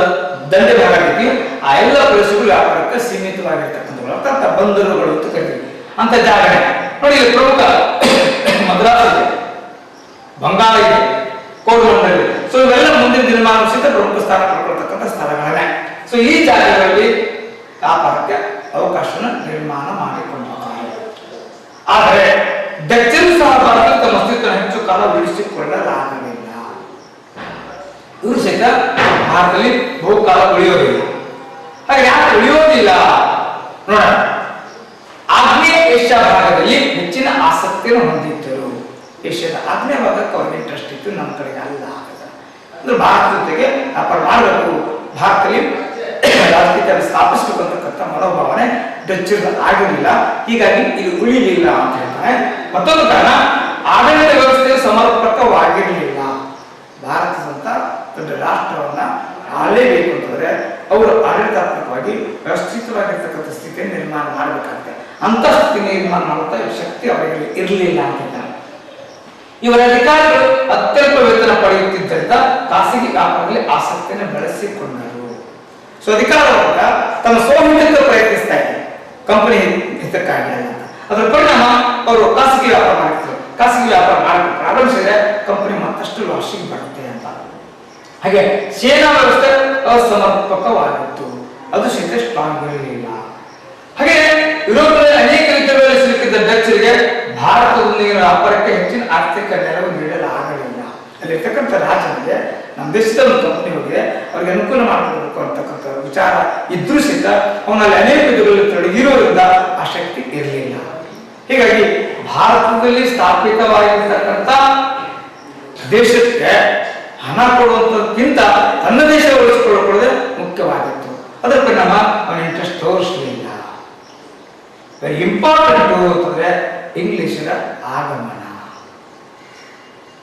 ದಂಡೆ ಭಾಗ ಆಗಿದ್ವಿ, ಆ ಎಲ್ಲ ಪ್ರದೇಶಗಳು ವ್ಯಾಪಾರಕ್ಕೆ ಸೀಮಿತವಾಗಿರ್ತಕ್ಕಂಥವು ಅರ್ಥಾತ್ ಬಂದರುಗಳು ಅಂತ ಕರಿತೀವಿ ಅಂತ ಜಾಗ. ನೋಡಿ, ಪ್ರಮುಖ ಮದ್ರಾಸ್ ಇದೆ, ಬಂಗಾಳ ಇದೆ, ಕೋರಮಂಡಲ್ ಇದೆ. ಸೊ ಇವೆಲ್ಲ ಮುಂದಿನ ದಿನಮಾನ ಸಹಿತ ಪ್ರಮುಖ ಸ್ಥಾನ ಪಡ್ಕೊಳ್ತಕ್ಕಂಥ ಸ್ಥಳಗಳೇ. ಸೊ ಈ ಜಾಗಗಳಲ್ಲಿ ವ್ಯಾಪಾರಕ್ಕೆ ಅವಕಾಶವನ್ನು ನಿರ್ಮಾಣ ಮಾಡಿಕೊಂಡಿದ್ದಾರೆ. ಆದರೆ ಡಚ್ಚರು ಸಹ ಭಾರತದ ತಮ್ಮ ಅಸ್ತಿತ್ವ ಹೆಚ್ಚು ಕಾಲ ಉಳಿಸಿಕೊಳ್ಳಲಾಗಲಿಲ್ಲ. ಇವರು ಸಹಿತ ಭಾರತದಲ್ಲಿ ಬಹುಕಾಲ ಉಳಿಯೋದಿಲ್ಲ. ಹಾಗೆ ಯಾಕೆ ಉಳಿಯೋದಿಲ್ಲ ನೋಡೋಣ. ಆಗ್ನೇಯ ಏಷ್ಯಾ ಭಾಗದಲ್ಲಿ ಹೆಚ್ಚಿನ ಆಸಕ್ತಿಯನ್ನು ಹೊಂದಿದ್ದರು. ಏಷ್ಯಾದ ಆಗ್ನೇಯ ಭಾಗಕ್ಕೆ ಅವ್ರಿಗೆ ಇಂಟ್ರೆಸ್ಟ್ ಇತ್ತು, ನಮ್ಮ ಕಡೆಗೆ ಅಲ್ಲ. ಅಂದ್ರೆ ಭಾರತದ ಜೊತೆಗೆ ವ್ಯಾಪಾರ ಮಾಡಬೇಕು, ಭಾರತದಲ್ಲಿ ರಾಜಕೀಯ ಸ್ಥಾಪಿಸಬೇಕು ಅಂತಕ್ಕಂಥ ಮನೋಭಾವನೆ ಡಚ್ಚರು ಆಗಿರಲಿಲ್ಲ. ಹೀಗಾಗಿ ಇದು ಉಳಿಲಿಲ್ಲ ಅಂತ ಹೇಳ್ತಾರೆ. ಮತ್ತೊಂದು ಕಾರಣ, ಆಡಳಿತ ವ್ಯವಸ್ಥೆ ಸಮರ್ಪಕವಾಗಿರಲಿಲ್ಲ. ಭಾರತದಂತ ದೊಡ್ಡ ರಾಷ್ಟ್ರವನ್ನ ಆಳಲೇಬೇಕು ಅಂತಂದ್ರೆ ಅವರು ಆಡಳಿತಾತ್ಮಕವಾಗಿ ವ್ಯವಸ್ಥಿತವಾಗಿರ್ತಕ್ಕಂಥ ಸ್ಥಿತಿಯನ್ನು ನಿರ್ಮಾಣ ಮಾಡಬೇಕಾಗುತ್ತೆ. ಅಂತ ಸ್ಥಿತಿ ನಿರ್ಮಾಣ ಮಾಡುತ್ತಾ ಶಕ್ತಿ ಅವರಿಗೆ ಇರಲಿಲ್ಲ ಅಂತ ಹೇಳ್ತಾರೆ. ಇವರ ಅಧಿಕಾರಿಗಳು ಅತ್ಯಲ್ಪ ವೇತನ ಪಡೆಯುತ್ತಿದ್ದರಿಂದ ಖಾಸಗಿ ವ್ಯಾಪಾರದಲ್ಲಿ ಆಸಕ್ತಿಯನ್ನು ಬೆಳೆಸಿಕೊಂಡರು. ಸೊ ಅಧಿಕಾರ ವರ್ಗ ತಮ್ಮ ಸ್ವಹಿತಕ್ಕೆ ಪ್ರಯತ್ನಿಸ್ತಾ ಇದ್ದಾರೆ, ಕಂಪನಿ ಹಿತಕ್ಕಾಗಿ ಅಂತ. ಅದರ ಪರಿಣಾಮ ಅವರು ಖಾಸಗಿ ವ್ಯಾಪಾರ ಮಾಡ್ತಿದ್ರು. ಖಾಸಗಿ ವ್ಯಾಪಾರ ಮಾಡಲು ಪ್ರಾರಂಭಿಸಿದ್ರೆ ಕಂಪನಿ ಮತ್ತಷ್ಟು ಲಾಸಿಗೆ ಬರುತ್ತೆ ಅಂತ. ಹಾಗೆ ಸೇನಾ ವ್ಯವಸ್ಥೆ ಅಸಮರ್ಪಕವಾಗಿತ್ತು, ಅದು ಸಹಿತ ಸ್ಟ್ರಾಂಗ್ ಇರಲಿಲ್ಲ. ಹಾಗೆ ಯುರೋಪ್ನಲ್ಲಿ ಅನೇಕ ಯುದ್ಧಗಳಲ್ಲಿ ಸಿಲುಕಿದ್ದ ಡಚ್ಚರಿಗೆ ಭಾರತದೊಂದಿಗಿನ ವ್ಯಾಪಾರಕ್ಕೆ ಹೆಚ್ಚಿನ ಆರ್ಥಿಕ ನೆರವು ನೀಡಲಾಗಲಿಲ್ಲ. ಅಲ್ಲಿರ್ತಕ್ಕಂಥ ರಾಜ್ಯಗಳಿಗೆ ನಮ್ಮ ದೇಶದ ಒಂದು ಕಂಪನಿ ಹೋಗಿದೆ, ಅವ್ರಿಗೆ ಅನುಕೂಲ ಮಾಡಿಕೊಡ್ಬೇಕು ಅಂತಕ್ಕಂಥ ವಿಚಾರ ಇದ್ರೂ ಸಹಿತ ಅವನಲ್ಲಿ ಅನೇಕ ಯುದ್ಧಗಳಲ್ಲಿ ತೊಡಗಿರೋದ್ರಿಂದ ಆ ಶಕ್ತಿ ಇರಲಿಲ್ಲ. ಹೀಗಾಗಿ ಭಾರತದಲ್ಲಿ ಸ್ಥಾಪಿತವಾಗಿರ್ತಕ್ಕಂಥ ದೇಶಕ್ಕೆ ಹಣ ಕೊಡುವಂತಕ್ಕಿಂತ ತನ್ನ ದೇಶ ಉಳಿಸಿಕೊಳ್ಳುವುದೇ ಮುಖ್ಯವಾಗಿತ್ತು. ಅದರ ಪರಿಣಾಮ ಅವನ ಇಂಟ್ರೆಸ್ಟ್ ತೋರಿಸಲಿಲ್ಲ. ವೆರಿ ಇಂಪಾರ್ಟೆಂಟ್ ಅಂತಂದ್ರೆ ಇಂಗ್ಲಿಷರ ಆಗಮನ.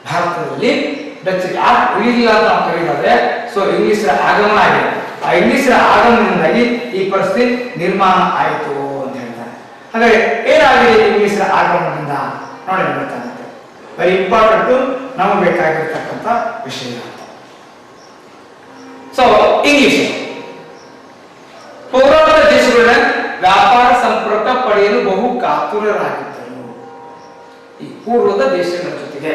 ಭಾರತದಲ್ಲಿ ಡಚ್ ಯಾಕೆ ಉಳಿದಿಲ್ಲ ಅಂತ ನಾವು ಕರೀತಾರೆ. ಸೊ ಇಂಗ್ಲಿಷರ ಆಗಮನ ಆಗಿದೆ. ಆ ಇಂಗ್ಲಿಷರ ಆಗಮನದಿಂದಾಗಿ ಈ ಪರಿಸ್ಥಿತಿ ನಿರ್ಮಾಣ ಆಯಿತು ಅಂತ ಹೇಳ್ತಾರೆ. ಹಾಗಾಗಿ ಏನಾಗಿದೆ ಇಂಗ್ಲಿಷರ ಆಗಮನದಿಂದ ನೋಡಿ ಗೊತ್ತಾಗುತ್ತೆ. ವೆರಿ ಇಂಪಾರ್ಟೆಂಟ್, ನಮಗೆ ಬೇಕಾಗಿರ್ತಕ್ಕಂಥ ವಿಷಯ. ಸೊ ಇಂಗ್ಲಿಷ್ ಪೌರಾತ್ಯ ದೇಶಗಳ ವ್ಯಾಪಾರ ಸಂಪರ್ಕ ಪಡೆಯಲು ಬಹು ಕಾತುರರಾಗಿದ್ದರು. ಈ ಪೂರ್ವದ ದೇಶಗಳ ಜೊತೆಗೆ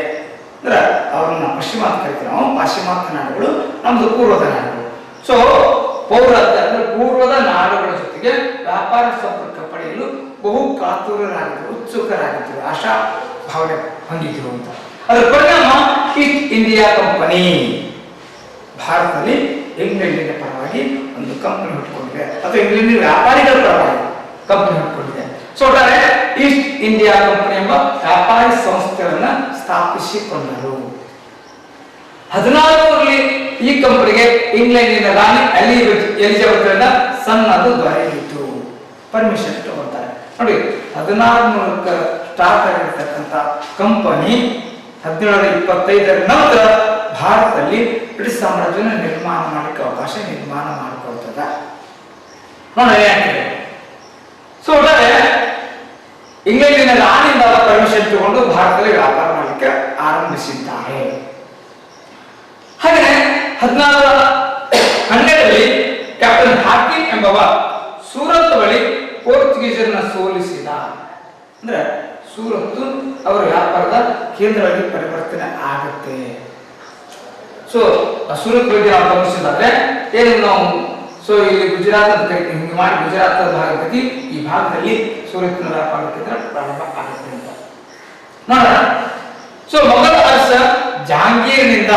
ಅಂದ್ರೆ ಅವ್ರನ್ನ ಪಶ್ಚಿಮಾತ್ಯ ಕರಿತೀವಿ ನಾವು, ಪಾಶ್ಚಿಮಾತ್ಯ ನಾಡುಗಳು ನಮ್ದು ಪೂರ್ವದ ನಾಡುಗಳು. ಸೊ ಪೌರಾತ್ಯ ಅಂದ್ರೆ ಪೂರ್ವದ ನಾಡುಗಳ ಜೊತೆಗೆ ವ್ಯಾಪಾರ ಸಂಪರ್ಕ ಪಡೆಯಲು ಬಹು ಕಾತುರರಾಗಿದ್ದರು, ಉತ್ಸುಕರಾಗಿದ್ದರು, ಆಶಾ ಭಾವನೆ ಹೊಂದಿದ್ರು ಅಂತ. ಅದರ ಪರಿಣಾಮ ಈಸ್ಟ್ ಇಂಡಿಯಾ ಕಂಪನಿ ಭಾರತದಲ್ಲಿ ಇಂಗ್ಲೆಂಡಿನ ಪರವಾಗಿ ಒಂದು ಕಂಪನಿ ಹುಟ್ಟುಕೊಂಡಿದೆ, ಅಥವಾ ಇಂಗ್ಲೆಂಡಿನ ವ್ಯಾಪಾರಿಗಳ ಪರವಾಗಿ ಕಂಪನಿ ಹುಟ್ಟುಕೊಂಡಿದೆ. ಸೊ ಒಟ್ಟಾರೆ ಈಸ್ಟ್ ಇಂಡಿಯಾ ಕಂಪನಿ ಎಂಬ ವ್ಯಾಪಾರಿ ಸಂಸ್ಥೆಯನ್ನ ಸ್ಥಾಪಿಸಿಕೊಂಡರು. 14ರಲ್ಲಿ ಈ ಕಂಪನಿಗೆ ಇಂಗ್ಲೆಂಡಿನ ರಾಣಿ ಎಲಿಜಬೆತ್ ಸನ್ನದು ದೊರೆಯಿತು, ಪರ್ಮಿಷನ್ ತಗೊಂತಾರೆ. ನೋಡಿ, 1400ಕ್ಕೆ ಸ್ಟಾರ್ಟ್ ಆಗಿರ್ತಕ್ಕಂಥ ಕಂಪನಿ 1725ರ ನಂತರ ಭಾರತದಲ್ಲಿ ಬ್ರಿಟಿಷ್ ಸಾಮ್ರಾಜ್ಯವನ್ನು ನಿರ್ಮಾಣ ಮಾಡಲಿಕ್ಕೆ ಅವಕಾಶ ನಿರ್ಮಾಣ ಮಾಡಿಕೊಳ್ತದೆ. ನೋಡಿ ಯಾಕೆ. ಸೊ ಒಟ್ಟಾರೆ ಇಂಗ್ಲೆಂಡಿನ ರಾಣಿಯಿಂದ ಪರ್ಮಿಷನ್ ತಗೊಂಡು ಭಾರತದಲ್ಲಿ ವ್ಯಾಪಾರ ಮಾಡಲಿಕ್ಕೆ ಆರಂಭಿಸಿದ್ದಾರೆ. ಹಾಗೆ 1612ರಲ್ಲಿ ಕ್ಯಾಪ್ಟನ್ ಹಾಕಿನ್ ಎಂಬವ ಸೂರತ್ ಬಳಿ ಪೋರ್ಚುಗೀಸರನ್ನ ಸೋಲಿಸಿದ. ಅಂದ್ರೆ ಸೂರತ್ ಅವರ ವ್ಯಾಪಾರದ ಕೇಂದ್ರವಾಗಿ ಪರಿವರ್ತನೆ ಆಗುತ್ತೆ. ಸೊ ಸೂರತ್ ಬಗ್ಗೆ ನಾವು ಗಮನಿಸಿದ್ರೆ ಏನು ನಾವು, ಸೊ ಇಲ್ಲಿ ಗುಜರಾತ್ ಅಂತ ಕರಿತೀವಿ, ಹಿಂಗೆ ಮಾಡಿ ಗುಜರಾತ್ ಭಾಗದಲ್ಲಿ ಈ ಭಾಗದಲ್ಲಿ ಸೂರತ್ನ ವ್ಯಾಪಾರ ಕೇಂದ್ರ ಪ್ರಾರಂಭ ಆಗುತ್ತೆ ಅಂತ ನೋಡೋಣ. ಸೊ ಮೊಘಲ್ ಅರಸ ಜಹಾಂಗೀರ್ ಹೆಸರಿನಿಂದ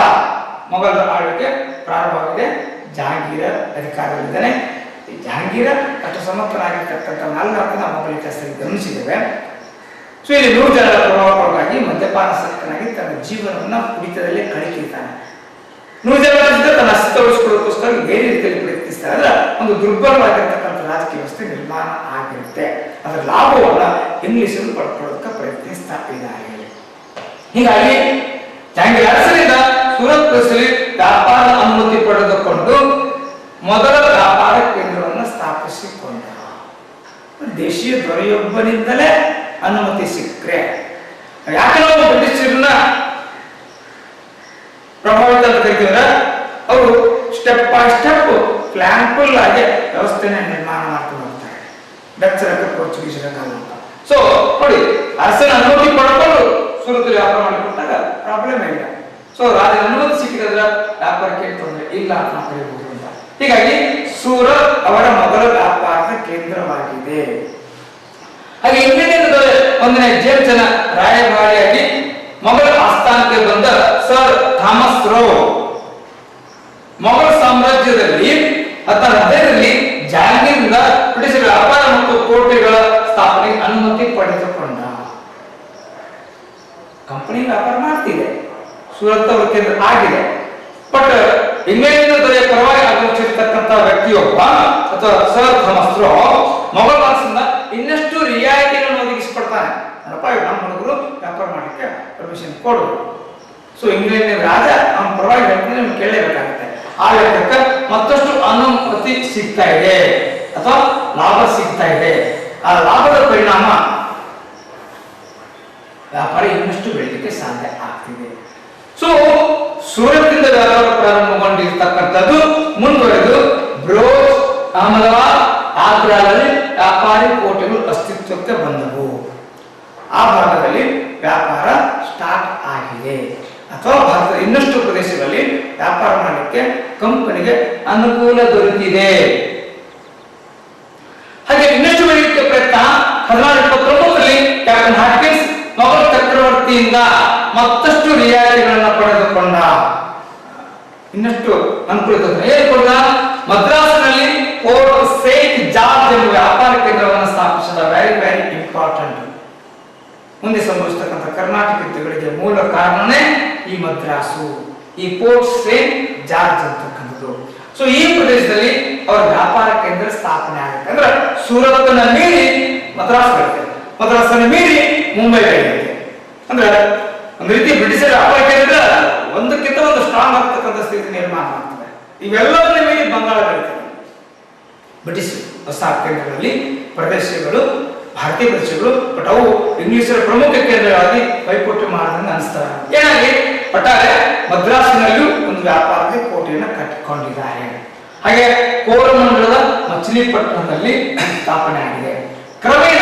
ಮೊಘಲರ ಆಳ್ವಿಕೆ ಪ್ರಾರಂಭವಾಗಿದೆ. ಜಹಾಂಗೀರ ಅಧಿಕಾರದಲ್ಲಿದ್ದಾನೆ. ಈ ಜಹಾಂಗೀರ ಅಷ್ಟು ಸಮರ್ಥನಾಗಿರ್ತಕ್ಕಂಥ ನಾಲ್ಕು ಮೊಘಲ್ ಇತಿಹಾಸದಲ್ಲಿ ಗಮನಿಸಿದ್ದೇವೆ. ಸೊ ಇಲ್ಲಿ ನೂರ್ಜಹಾನ್ ಪ್ರಭಾವಕ್ಕೊಳಗಾಗಿ ಮದ್ಯಪಾನಾಸಕ್ತನಾಗಿ ತನ್ನ ಜೀವನವನ್ನು ಕುಡಿತದಲ್ಲೇ ಕಳಕಿರ್ತಾನೆ. ನೂರ್ಜಹಾನ್ ತನ್ನ ಅಸ್ತಿತ್ವಗೊಳಿಸಿಕೊಳ್ಳೋದಕ್ಕೋಸ್ಕರ ಬೇರೆ ರೀತಿಯಲ್ಲಿ ಪ್ರಯತ್ನಿಸ್ತಾರೆ. ಅಂದ್ರೆ ಒಂದು ದುರ್ಬಲವಾಗಿರ್ತಕ್ಕಂಥ ರಾಜಕೀಯ ವ್ಯವಸ್ಥೆ ನಿರ್ಮಾಣ ಆಗಿರುತ್ತೆ. ಅದರ ಲಾಭವನ್ನ ಇಂಗ್ಲಿಷರು ಪಡ್ಕೊಳ್ಳೋದಕ್ಕೆ ಪ್ರಯತ್ನಿಸ್ತಾ ಇದ್ದಾರೆ. ಹೀಗಾಗಿ ಜಹಾಂಗೀರ್ ಅರಸರಿಂದ ಸೂರತ್ ಪ್ಲೇಸ್ನಲ್ಲಿ ವ್ಯಾಪಾರದ ಅನುಮತಿ ಪಡೆದುಕೊಂಡು ಮೊದಲ ವ್ಯಾಪಾರ ಕೇಂದ್ರವನ್ನು ಸ್ಥಾಪಿಸಿಕೊಂಡ. ದೇಶೀಯ ದೊರೆಯೊಬ್ಬನಿಂದಲೇ ಅನುಮತಿ ಸಿಕ್ಕರೆ ಯಾಕೆ ನಾವು ಬ್ರಿಟಿಷರನ್ನ ಪ್ರಭಾವಿತ ಅಂತ ಕರಿತೀವಿ? ಅವರು ಸ್ಟೆಪ್ ಬೈ ಸ್ಟೆಪ್ ಪ್ಲಾನ್ಫುಲ್ ಆಗಿ ವ್ಯವಸ್ಥೆನ ನಿರ್ಮಾಣ ಮಾಡ್ಕೊಂಡು ಹೋಗ್ತಾರೆ. ಡಚ್ ರಂಗ, ಪೋರ್ಚುಗೀಸ್ ರಂಗ ಅಂತ. ಸೊ ನೋಡಿ, ಅರಸನ ಅನುಮತಿ ಪಡ್ಕೊಂಡು ಸೂರತ್ ವ್ಯಾಪಾರ ಮಾಡಿಕೊಂಡಾಗ ಪ್ರಾಬ್ಲಮ್ ಇಲ್ಲ. ಸೊ ರಾಜನ ಅನುಮತಿ ಸಿಕ್ಕಿದ್ರೆ ವ್ಯಾಪಾರಕ್ಕೆ ತೊಂದರೆ ಇಲ್ಲ ಅಂತ ನಾವು ಕರೀಬಹುದು ಅಂತ. ಹೀಗಾಗಿ ಸೂರತ್ ಅವರ ಮೊದಲ ವ್ಯಾಪಾರದ ಕೇಂದ್ರವಾಗಿದೆ. ಹಾಗೆ ಇಂಗ್ಲೆಂಡಿನ ಒಂದನೇ ಜೇಮ್ಸನ ರಾಯಭಾರಿಯಾಗಿ ಮೊಘಲ್ ಆಸ್ಥಾನಕ್ಕೆ ಬಂದ ಸರ್ ಥಾಮಸ್ ರೋ ಮೊಘಲ್ ಸಾಮ್ರಾಜ್ಯದಲ್ಲಿ 1815ರಲ್ಲಿ ಜಹಾಂಗೀರ್ನಿಂದ ಬ್ರಿಟಿಷರ ವ್ಯಾಪಾರ ಮತ್ತು ಕೋಟೆಗಳ ಸ್ಥಾಪನೆಗೆ ಅನುಮತಿ ಪಡೆದುಕೊಂಡ. ಕಂಪನಿ ವ್ಯಾಪಾರ ಮಾಡ್ತಿದೆ, ಸೂರತ್ ಅವರ ಕೇಂದ್ರ ಆಗಿದೆ. ಬಟ್ ಇಂಗ್ಲೆಂಡಿನ ದೊರೆಯ ಪರವಾಗಿ ಆಗಮಿಸಿರ್ತಕ್ಕಂಥ ವ್ಯಕ್ತಿಯೊಬ್ಬ ಅಥವಾ ಸರ್ ಥಾಮಸ್ ರೋ ಮೊಘಲ್ ರಾಜರಿಂದ ಇನ್ನಷ್ಟು ರಿಯಾಯಿತಿಗಳನ್ನು ಒದಗಿಸಿಕೊಡ್ತಾನೆ. ನಮ್ಮ ಹುಡುಗರು ವ್ಯಾಪಾರ ಮಾಡಲಿಕ್ಕೆ ಪರ್ಮಿಷನ್ ಕೊಡು. ಸೊ ಇಂಗ್ಲೆಂಡಿನ ರಾಜ ಅವನ ಪರವಾಗಿ ಹೇಳ್ತಾನೆ, ನಿಮ್ಗೆ ಕೇಳಲೇಬೇಕಾಗುತ್ತೆ. ಆ ಲೆಕ್ಕಕ್ಕೆ ಮತ್ತಷ್ಟು ಅನುಮತಿ ಸಿಗ್ತಾ ಇದೆ ಅಥವಾ ಲಾಭ ಸಿಗ್ತಾ ಇದೆ. ಆ ಲಾಭದ ಪರಿಣಾಮ ವ್ಯಾಪಾರ ಇನ್ನಷ್ಟು ಬೆಳಲಿಕ್ಕೆ ಸಾಧ್ಯ ಆಗ್ತಿದೆ. ಸೊ ಸೂರತ್ನಿಂದ ವ್ಯಾಪಾರ ಪ್ರಾರಂಭಗೊಂಡಿರ್ತಕ್ಕಂಥದ್ದು ಮುಂದುವರೆದು ಬ್ರೋಚ್, ಅಹಮದಾಬಾದ್, ಆಗ್ರಾದಲ್ಲಿ ವ್ಯಾಪಾರಿ ಕೋಟೆಗಳು ಅಸ್ತಿತ್ವಕ್ಕೆ ಬಂದವು. ಆ ಭಾಗದಲ್ಲಿ ವ್ಯಾಪಾರ ಸ್ಟಾರ್ಟ್ ಆಗಿದೆ ಅಥವಾ ಭಾರತದ ಇನ್ನಷ್ಟು ಪ್ರದೇಶಗಳಲ್ಲಿ ವ್ಯಾಪಾರ ಮಾಡಲಿಕ್ಕೆ ಕಂಪನಿಗೆ ಅನುಕೂಲ ದೊರೆತಿದೆ. ಹಾಗೆ ಇನ್ನಷ್ಟು ಬೆಳೆಯಲಿಕ್ಕೆ ಪ್ರಯತ್ನ 1629ರಲ್ಲಿ ಕ್ಯಾಪ್ಟನ್ ಹಾಟ್ಕಿನ್ಸ್ ಮೊಘಲ್ ಚಕ್ರವರ್ತಿಯಿಂದ ಮತ್ತಷ್ಟು ರಿಯಾಯಿತಿಗಳನ್ನು ಪಡೆದುಕೊಂಡ. ಇನ್ನಷ್ಟು ಅನುಕೂಲ ಏರ್ಕೊಂಡ. ಮದ್ರಾಸ್ನಲ್ಲಿ ಪೋರ್ಟ್ ಸೇಂಟ್ ಜಾರ್ಜ್ ಎಂಬ ವ್ಯಾಪಾರ ಕೇಂದ್ರವನ್ನು ಸ್ಥಾಪಿಸಿದ. Very very important. ಮುಂದೆ ಸಂಭವಿಸತಕ್ಕಂಥ ಕರ್ನಾಟಕ ಯುದ್ಧಗಳಿಗೆ ಮೂಲ ಕಾರಣನೇ ಈ ಮದ್ರಾಸು, ಈ ಪೋರ್ಟ್ ಸೇಂಟ್ ಜಾರ್ಜ್ ಅಂತಕ್ಕಂಥದ್ದು. ಸೊ ಈ ಪ್ರದೇಶದಲ್ಲಿ ಅವರ ವ್ಯಾಪಾರ ಕೇಂದ್ರ ಸ್ಥಾಪನೆ ಆಗುತ್ತೆ. ಅಂದ್ರೆ ಸೂರತ್ನ ಮೀರಿ ಮದ್ರಾಸ್ ಬರುತ್ತೆ, ಮದ್ರಾಸನ್ನು ಮೀರಿ ಮುಂಬೈ ಬೆಳೆಯುತ್ತೆ. ಅಂದ್ರೆ ಒಂದು ರೀತಿ ಬ್ರಿಟಿಷರ ವ್ಯಾಪಾರ ಕೇಂದ್ರ ಒಂದಕ್ಕಿಂತ ಒಂದು ಸ್ಟ್ರಾಂಗ್ ಆಗ್ತಕ್ಕಂಥ ಸ್ಥಿತಿ ನಿರ್ಮಾಣ ಆಗ್ತದೆ. ಇವೆಲ್ಲವನ್ನ ಮೀರಿ ಬಂಗಾಳ ಬೆಳೀತದೆ. ಬ್ರಿಟಿಷ್ ಹೊಸ ಕೇಂದ್ರಗಳಲ್ಲಿ ಪ್ರದೇಶಗಳು ಭಾರತೀಯ ಪ್ರದೇಶಗಳು, ಬಟ್ ಅವು ಇಂಗ್ಲಿಷರ ಪ್ರಮುಖ ಕೇಂದ್ರಗಳಾಗಿ ಪೈಪೋಟಿ ಮಾಡಿದಂಗೆ ಅನಿಸ್ತಾರೆ. ಏನಾಗಿ ಒಟ್ಟಾರೆ ಮದ್ರಾಸಿನಲ್ಲೂ ಒಂದು ವ್ಯಾಪಾರದ ಕೋಟೆಯನ್ನು ಕಟ್ಟಿಕೊಂಡಿದ್ದಾರೆ. ಹಾಗೆ ಕೋರಮಂಡಲದ ಮಚಿಲಿಪಟ್ಟಣದಲ್ಲಿ ಸ್ಥಾಪನೆ ಆಗಿದೆ. ಕ್ರಮೇಣ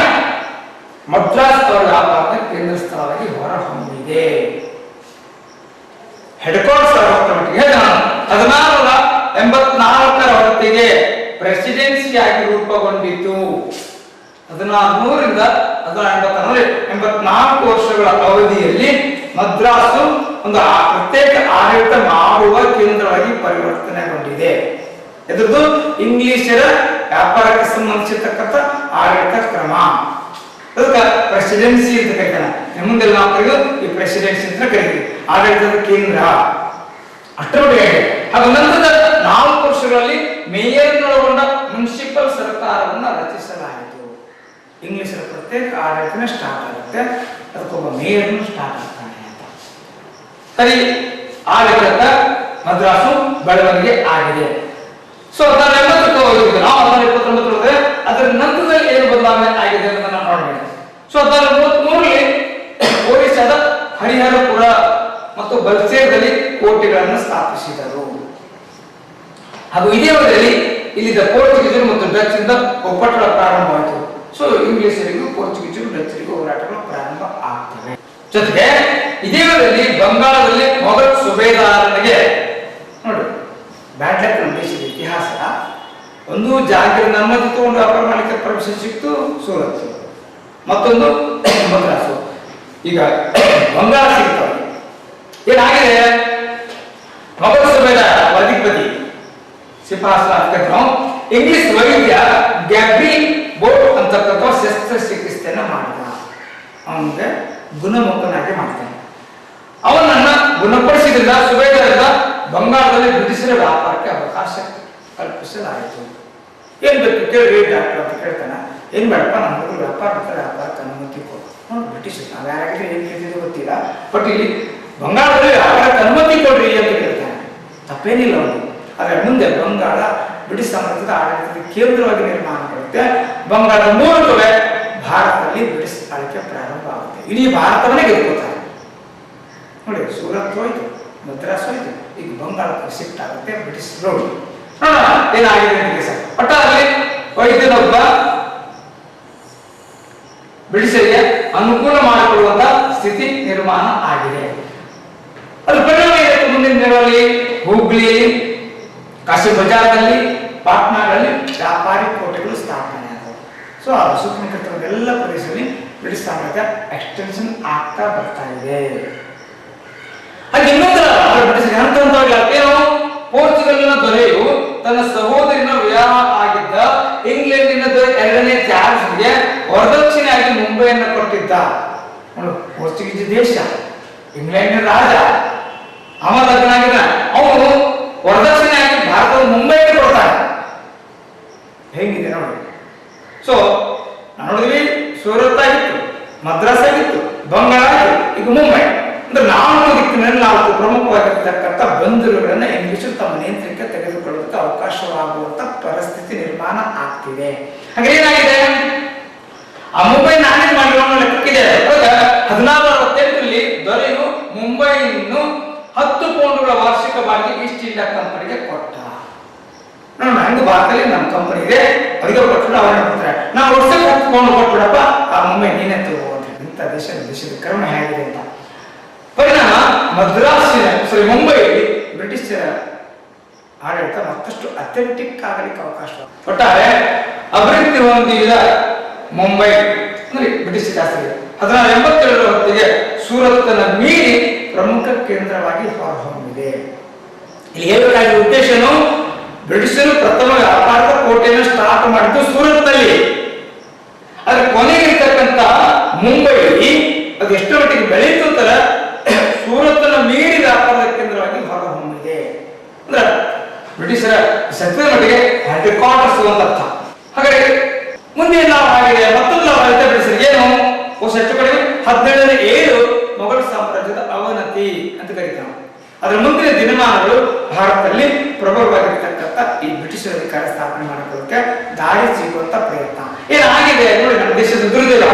ಮದ್ರಾಸ್ ಅವರ ವ್ಯಾಪಾರದ ಕೇಂದ್ರ ಸ್ಥಳವಾಗಿ ಹೊರಹೊಮ್ಮಿದೆ. ಹೆಡ್ ಕ್ವಾರ್ಟರ್ಸ್ 1684ರ ಹೊತ್ತಿಗೆ ಪ್ರೆಸಿಡೆನ್ಸಿಯಾಗಿ ರೂಪುಗೊಂಡಿತು. 1600ರಿಂದ 1684 ವರ್ಷಗಳ ಅವಧಿಯಲ್ಲಿ ಮದ್ರಾಸು ಒಂದು ಪ್ರತ್ಯೇಕ ಆಡಳಿತ ಮಾಡುವ ಕೇಂದ್ರವಾಗಿ ಪರಿವರ್ತನೆಗೊಂಡಿದೆ. ಎದುರು ಇಂಗ್ಲಿಷರ ವ್ಯಾಪಾರಕ್ಕೆ ಸಂಬಂಧಿಸಿರ್ತಕ್ಕಂಥ ಆಡಳಿತ ಕ್ರಮ, ಅದಕ್ಕೆ ಪ್ರೆಸಿಡೆನ್ಸಿ ಅಂತ ಕರೀತಾನೆ. ಮುಂದೆಲ್ಲ ನಾವು ಕರೆಯೋದು ಈ ಪ್ರೆಸಿಡೆನ್ಸಿ ಅಂತ ಕರೀತೀವಿ, ಆಡಳಿತದ ಕೇಂದ್ರ. ಅಷ್ಟರೊಳಗೆ ಹಾಗೂ ನಂತರದ 4 ವರ್ಷಗಳಲ್ಲಿ ಮೇಯರ್ನೊಳಗೊಂಡ ಮುನ್ಸಿಪಲ್ ಸರ್ಕಾರವನ್ನು ರಚಿಸಲಾಯಿತು. ಇಂಗ್ಲಿಷರ ಪ್ರತ್ಯೇಕ ಆಡಳಿತನೇ ಸ್ಟಾರ್ಟ್ ಆಗುತ್ತೆ, ಅದಕ್ಕೊಬ್ಬ ಮೇಯರ್ನು ಸ್ಟಾರ್ಟ್ ಆಗ್ತಾನೆ ಅಂತ. ಸರಿ, ಆಡಳಿತ ಮದ್ರಾಸು ಬೆಳವಣಿಗೆ ಆಗಿದೆ. ಸೊ 1880 ಹೋಗಿದ್ದು ನಾವು 1829 ಹೋದ್ರೆ ಅದರ ನಂತರದಲ್ಲಿ ಏನು ಬದಲಾವಣೆ ಆಗಿದೆ ಅಂತ ನಾವು ನೋಡಬೇಕು. ಸೊ 1833ರಲ್ಲಿ ಒರಿಸ್ಸಾದ ಹರಿಹರಪುರ ಮತ್ತು ಬಲ್ಸೇರ್ದಲ್ಲಿ ಕೋಟೆಗಳನ್ನು ಸ್ಥಾಪಿಸಿದರು. ಹಾಗೂ ಇದೇ ಅವಧಿಯಲ್ಲಿ ಇಲ್ಲಿದ್ದ ಪೋರ್ಚುಗೀಸರು ಮತ್ತು ಡಚ್ ಇಂದ ಒಪ್ಪಟ್ಟಳ ಪ್ರಾರಂಭವಾಯಿತು. ಸೊ ಇಂಗ್ಲಿಷರಿಗೂ ಪೋರ್ಚುಗೀಸರು ಡಚ್ಚರಿಗೂ ಹೋರಾಟಗಳು ಪ್ರಾರಂಭ ಆಗ್ತವೆ. ಜೊತೆಗೆ ಇದೇ ಅವಧಿಯಲ್ಲಿ ಬಂಗಾಳದಲ್ಲಿ ಮೊಘಲ್ ಸುಬೇದಾರನಿಗೆ ನೋಡಿ ಬ್ಯಾಡ್ ಲಕ್ ನಮ್ಮ ದೇಶದ ಇತಿಹಾಸ. ಒಂದು ಜಹಾಂಗೀರ್ನ ಅನುಮತಿ ತಗೊಂಡು ವ್ಯಾಪಾರ ಮಾಡಲಿಕ್ಕೆ ಪರ್ಮಿಷನ್ ಸಿಕ್ತು ಸೂರತ್, ಮತ್ತೊಂದು ಮದ್ರಾಸು. ಈಗ ಬಂಗಾಳ ಸಿಗ್ತವೆ. ಏನಾಗಿದೆ, ಸಿಫಾರಸು ಇಂಗ್ಲಿಷ್ ವೈದ್ಯ ಗ್ಯಾಬ್ರಿ ಬೋರ್ಡ್ ಅಂತಕ್ಕಂಥ ಶಸ್ತ್ರಚಿಕಿತ್ಸೆಯನ್ನ ಮಾಡಿದ. ಅವನಿಗೆ ಗುಣಮುಖನಾಗಿ ಮಾಡ್ತಾನೆ. ಅವನನ್ನ ಗುಣಪಡಿಸಿದ್ರಿಂದ ಸುಬೇದಾರರಿಂದ ಬಂಗಾಳದಲ್ಲಿ ಬ್ರಿಟಿಷರ ವ್ಯಾಪಾರಕ್ಕೆ ಅವಕಾಶ ಕಲ್ಪಿಸಲಾಯಿತು. ಏನ್ ಬೇಕು ಕೇಳಿ ಡಾಕ್ಟರ್ ಅಂತ ಕೇಳ್ತಾನೆ. ಏನ್ ಬೇಡಪ್ಪ, ನಮ್ಗೆ ವ್ಯಾಪಾರಕ್ಕೆ ಅನುಮತಿ ಕೊಡು. ಬ್ರಿಟಿಷ್ ನಾವು ಯಾರಾಗಿದ್ರೆ ಏನ್ ಕೇಳಿದ್ರೆ ಗೊತ್ತಿಲ್ಲ, ಬಟ್ ಇಲ್ಲಿ ಬಂಗಾಳದಲ್ಲಿ ವ್ಯಾಪಾರಕ್ಕೆ ಅನುಮತಿ ಕೊಡ್ರಿ ಅಂತ ಕೇಳ್ತಾನೆ. ತಪ್ಪೇನಿಲ್ಲ ಅವನು. ಆದ್ರೆ ಮುಂದೆ ಬಂಗಾಳ ಬ್ರಿಟಿಷ್ ಸಾಮ್ರಾಜ್ಯದ ಆಡಳಿತದ ಕೇಂದ್ರವಾಗಿ ನಿರ್ಮಾಣಗೊಳ್ಳುತ್ತೆ. ಬಂಗಾಳದ ಮೂಲಕವೇ ಭಾರತದಲ್ಲಿ ಬ್ರಿಟಿಷ್ ಆಳ್ವಿಕೆ ಪ್ರಾರಂಭ ಆಗುತ್ತೆ. ಇಡೀ ಭಾರತವನ್ನೇ ಗೆದ್ಕೋತಾರೆ ನೋಡಿ. ಸೂರತ್ ಹೋಯ್ತು, ಮದ್ರಾಸ್ ಹೋಯ್ತು, ಈಗ ಬಂಗಾಳಕ್ಕೆ ಶಿಫ್ಟ್ ಆಗುತ್ತೆ ಬ್ರಿಟಿಷ್ ರೋಡ್. ಏನಾಗಿದೆ ಸರ್, ಒಟ್ಟಾರೆ ವೈದ್ಯನೊಬ್ಬ ಬ್ರಿಟಿಷರಿಗೆ ಅನುಕೂಲ ಮಾಡಿಕೊಡುವಂತ ಸ್ಥಿತಿ ನಿರ್ಮಾಣ ಆಗಿದೆ. ಅದು ಪರಿಣಾಮ ಏನಾಯ್ತು ಮುಂದಿನ ದಿನಗಳಲ್ಲಿ ಹುಬ್ಳಿಯಲ್ಲಿ, ಕಾಶಿ ಬಜಾರ್ನಲ್ಲಿ, ಪಾಟ್ನಾಗಳಲ್ಲಿ ವ್ಯಾಪಾರಿ ಕೋಟೆಗಳು ಸ್ಥಾಪನೆ ಆದವು. ಸೊ ಆ ಸುತ್ತಮುತ್ತ ಎಲ್ಲ ಪ್ರದೇಶದಲ್ಲಿ ಬ್ರಿಟಿಷ್ ಸಾಮ್ರಾಜ್ಯ ಎಕ್ಸ್ಟೆನ್ಷನ್ ಆಗ್ತಾ ಬರ್ತಾ ಇದೆ. ಹಾಗೆ ಇನ್ನೊಂದರ ಬ್ರಿಟಿಷ್ ಹಂತವಾಗಿ ಏನು, ಪೋರ್ಚುಗಲ್ನ ದೊರೆಯು ತನ್ನ ಸಹೋದರಿನ ವಿವಾಹ ಆಗಿದ್ದ ಇಂಗ್ಲೆಂಡಿನ ಎರಡನೇ ಚಾರ್ಲ್ಸ್ಗೆ ವರದಕ್ಷಿಣೆಯಾಗಿ ಮುಂಬೈಯನ್ನು ಕೊಟ್ಟಿದ್ದ. ಪೋರ್ಚುಗೀಸ್ ದೇಶ, ಇಂಗ್ಲೆಂಡಿನ ರಾಜ ಅವ ಲಗ್ನಾಗಿದ್ದ, ಅವನು ವರದಕ್ಷಿಣೆಯಾಗಿ ಭಾರತದ ಮುಂಬೈಗೆ ಕೊಡ್ತಾನೆ. ಹೇಗಿದೆ ನೋಡಿ. ಸೊ ನೋಡಿದ್ವಿ, ಸೂರತ್ ಆಗಿತ್ತು, ಮದ್ರಾಸ್ ಆಗಿತ್ತು, ಬಂಗಾಳ ಆಗಿತ್ತು, ಈಗ ಮುಂಬೈ. ಅಂದ್ರೆ 4 ದಿಕ್ಕಿನಲ್ಲಿ 4 ಪ್ರಮುಖವಾಗಿರ್ತಕ್ಕಂಥ ಬಂದರುಗಳನ್ನ ಇಂಗ್ಲಿಷರು ತಮ್ಮ ನಿಯಂತ್ರಣಕ್ಕೆ ತೆಗೆದುಕೊಳ್ಳುವುದಕ್ಕೆ ಅವಕಾಶವಾಗುವಂತ ಪರಿಸ್ಥಿತಿ ನಿರ್ಮಾಣ ಆಗ್ತಿದೆ. ಹಾಗೆ ಏನಾಗಿದೆ, ಆ ಮುಂಬೈ ನಾನೇ ಮಾಡಿರೋ ಲೆಕ್ಕಕ್ಕಿದೆ. 1668ರಲ್ಲಿ ದೊರೆಯು ಮುಂಬೈಯನ್ನು 10 ಪೌಂಡ್ಗಳ ವಾರ್ಷಿಕ ಬಾಡಿಗೆ ಈಸ್ಟ್ ಇಂಡಿಯಾ ಕಂಪನಿಗೆ ಕೊಟ್ಟ. ಹಂಗ ಭಾರತದಲ್ಲಿ ನಮ್ಮ ಕಂಪನಿ ಇದೆ, ಅವರಿಗೆ ಕೊಟ್ಟರು, ಅವ್ರನ್ನ ಕೊಡ್ತಾರೆ. ನಾವು ವರ್ಷಕ್ಕೆ 10 ಪೌಂಡ್ ಕೊಟ್ಬಿಡಪ್ಪ, ಆ ಮುಂಬೈ ನೀನೇ ತಗೋ ಅಂತ. ಇಂಥ ದೇಶದ ಕ್ರಮ ಹೇಗಿದೆ ಅಂತ. ಪರಿಣಾಮ ಮುಂಬೈಯಲ್ಲಿ ಬ್ರಿಟಿಷರ ಆಡಳಿತ ಮತ್ತಷ್ಟು ಅಥೆಂಟಿಕ್ ಆಗಲಿಕ್ಕೆ ಅವಕಾಶ. ಒಟ್ಟಾರೆ ಅಭಿವೃದ್ಧಿ ಹೊಂದಿದ ಮುಂಬೈ ಬ್ರಿಟಿಷ್ ಶಾಸನ 1687ರ ಹೊತ್ತಿಗೆ ಸೂರತ್ನ ಮೀರಿ ಪ್ರಮುಖ ಕೇಂದ್ರವಾಗಿ ಹೊರಹೊಮ್ಮಿದೆ. ಇಲ್ಲಿ ಹೇಳಬೇಕಾದ ಉದ್ದೇಶನು, ಬ್ರಿಟಿಷರು ಪ್ರಥಮ ವ್ಯಾಪಾರದ ಕೋಟೆಯನ್ನು ಸ್ಟಾರ್ಟ್ ಮಾಡಿದ್ದು ಸೂರತ್ನಲ್ಲಿ. ಆದ್ರೆ ಕೊನೆಗಿರ್ತಕ್ಕಂಥ ಮುಂಬೈಯಲ್ಲಿ ಅದು ಎಷ್ಟು ಮಟ್ಟಿಗೆ ಬೆಳೀತು ತರ ಸೂರತ್ನ ಮೀರಿ ವ್ಯಾಪಾರದ ಕೇಂದ್ರವಾಗಿ ಹೊರಹೊಮ್ಮಿದೆ. ಅಂದ್ರೆ ಬ್ರಿಟಿಷರ ಸತ್ವದ ಮಟ್ಟಿಗೆ ಹೆಡ್ ಕ್ವಾರ್ಟರ್ಸ್ ಅಂತ ಅರ್ಥ. ಹಾಗಾದ್ರೆ ಮುಂದೆ ಲಾಭ ಆಗಿದೆ, ಮತ್ತೊಂದು ಲಾಭ ಆಗುತ್ತೆ ಬ್ರಿಟಿಷರಿಗೆ. ಏನು ಹೆಚ್ಚು ಕಡಿಮೆ 1707 ಮೊಘಲ್ ಸಾಮ್ರಾಜ್ಯದ ಅವನತಿ ಅಂತ ಕರೀತಾರೆ. ಅದರ ಮುಂದಿನ ದಿನಮಾನಗಳು ಭಾರತದಲ್ಲಿ ಪ್ರಬಲವಾಗಿರ್ತಕ್ಕಂಥ ಈ ಬ್ರಿಟಿಷರ ಅಧಿಕಾರ ಸ್ಥಾಪನೆ ಮಾಡಿಕೊಳ್ಳಕ್ಕೆ ದಾರಿ ಸಿಗುವಂತ ಪ್ರಯತ್ನ ಏನಾಗಿದೆ ನೋಡಿ. ನಮ್ಮ ದೇಶದ ದುರ್ದೈವ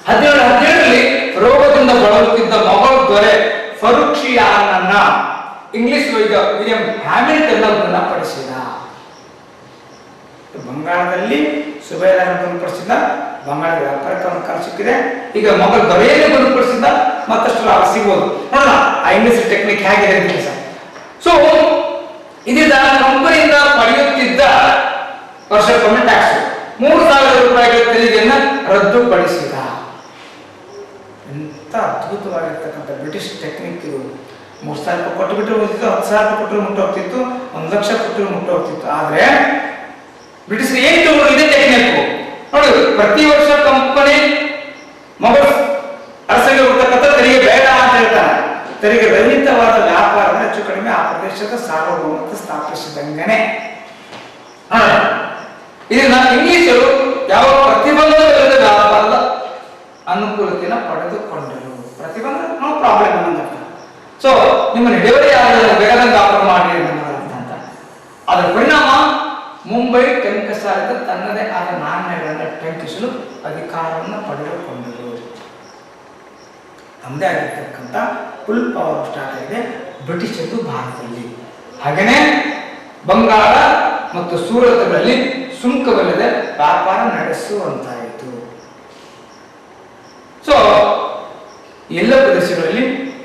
1717ರಲ್ಲಿ ರೋಗದಿಂದ ಬಳಲುತ್ತಿದ್ದ ಮೊಘಲ್ ದೊರೆ ಫರುಖಿಯಾನನ್ನ ಇಂಗ್ಲಿಷ್ ವೈದ್ಯ ವಿಲಿಯಂ ಹ್ಯಾಮಿಲ್ಟನ್ ಗುಣಪಡಿಸಿದ. ಬಂಗಾಳದಲ್ಲಿ ಸುಬೇದಾರ ಗುಣಪಡಿಸಿದ, ಬಂಗಾಳದ ವ್ಯಾಪಾರಕ್ಕೆ ಅವಕಾಶ ಸಿಕ್ಕಿದೆ. ಈಗ ಮೊಘಲ್ ದೊರೆಯನ್ನು ಗುಣಪಡಿಸಿದ, ಮತ್ತಷ್ಟು ಲಾಭ ಸಿಗಬಹುದು. ನೋಡೋಣ ಆ ಇಂಗ್ಲಿಷ್ ಟೆಕ್ನಿಕ್ ಹೇಗಿದೆ ಅಂತ ಸರ್. ಸೊ ಇದರಿಂದ ಕಂಪನಿಯಿಂದ ಪಡೆಯುತ್ತಿದ್ದ ವರ್ಷಕ್ಕೊಮ್ಮೆ ಟ್ಯಾಕ್ಸ್ 3000 ರೂಪಾಯಿಗಳ ತೆರಿಗೆಯನ್ನ ರದ್ದುಪಡಿಸಿದ. ಎಂತ ಅದ್ಭುತವಾಗಿರ್ತಕ್ಕಂಥ ಬ್ರಿಟಿಷ್ ಟೆಕ್ನಿಕ್ ಇದು. 3000 ರೂಪಾಯಿ ಕೊಟ್ಟು ಬಿಟ್ಟರೆ ಹೋಗ್ತಿತ್ತು, 10,000 ರೂಪಾಯಿ ಕೊಟ್ಟರು ಮುಟ್ಟ ಹೋಗ್ತಿತ್ತು, 1 ಲಕ್ಷ ಕೊಟ್ಟರು ಮುಟ್ಟ ಹೋಗ್ತಿತ್ತು. ಆದ್ರೆ ಬ್ರಿಟಿಷ್ ಏನ್ ತಗೊಂಡು ಇದೆ ಟೆಕ್ನಿಕ್ ನೋಡಿ. ಪ್ರತಿ ವರ್ಷ ಕಂಪನಿ ಮೊಘಲ್ ಅರಸರಿಗೆ ಬರ್ತಕ್ಕಂಥ ತೆರಿಗೆ ಬೇಡ ಅಂತ ಹೇಳ್ತಾನೆ. ತೆರಿಗೆ ರಹಿತವಾದ ವ್ಯಾಪಾರ ಹೆಚ್ಚು ಕಡಿಮೆ ಆ ಪ್ರದೇಶದ ಸಾರ್ವಭೌಮತ್ವ ಸ್ಥಾಪಿಸಿದಂಗನೆ. ಇದನ್ನ ಇಂಗ್ಲಿಷರು ಯಾವ ಪ್ರತಿಬಂಧವಿಲ್ಲದ ವ್ಯಾಪಾರದ ಅನುಕೂಲತೆಯನ್ನು ಪಡೆದುಕೊಂಡರು. ಪ್ರತಿಬಂಧ ನೋ ಪ್ರಾಬ್ಲಮ್ ಅನ್ನೋದರ್ಥ. ಸೊ ನಿಮ್ಮ ಡೆಲಿವರಿ ಆದ ಬೇಗದಂಗ ವ್ಯಾಪಾರ ಮಾಡಿ ಅಂತ. ಅದರ ಪರಿಣಾಮ ಮುಂಬೈ ಟಂಕಸಾಲದ ತನ್ನದೇ ಆದ ನಾಣ್ಯಗಳನ್ನು ಟಂಕಿಸಲು ಅಧಿಕಾರವನ್ನು ಪಡೆದುಕೊಂಡರು. ನಮ್ಮದೇ ಆಗಿರ್ತಕ್ಕಂಥ ಫುಲ್ ಪವರ್ ಸ್ಟಾರ್ಟ್ ಆಗಿದೆ ಬ್ರಿಟಿಷರು ಭಾರತದಲ್ಲಿ. ಹಾಗೇನೆ ಬಂಗಾಳ ಮತ್ತು ಸೂರತ್ಗಳಲ್ಲಿ ಸುಂಕವಿಲ್ಲದೆ ವ್ಯಾಪಾರ ನಡೆಸುವಂತಾಯಿತು. ಸೊ ಎಲ್ಲ ಪ್ರದೇಶಗಳಲ್ಲಿ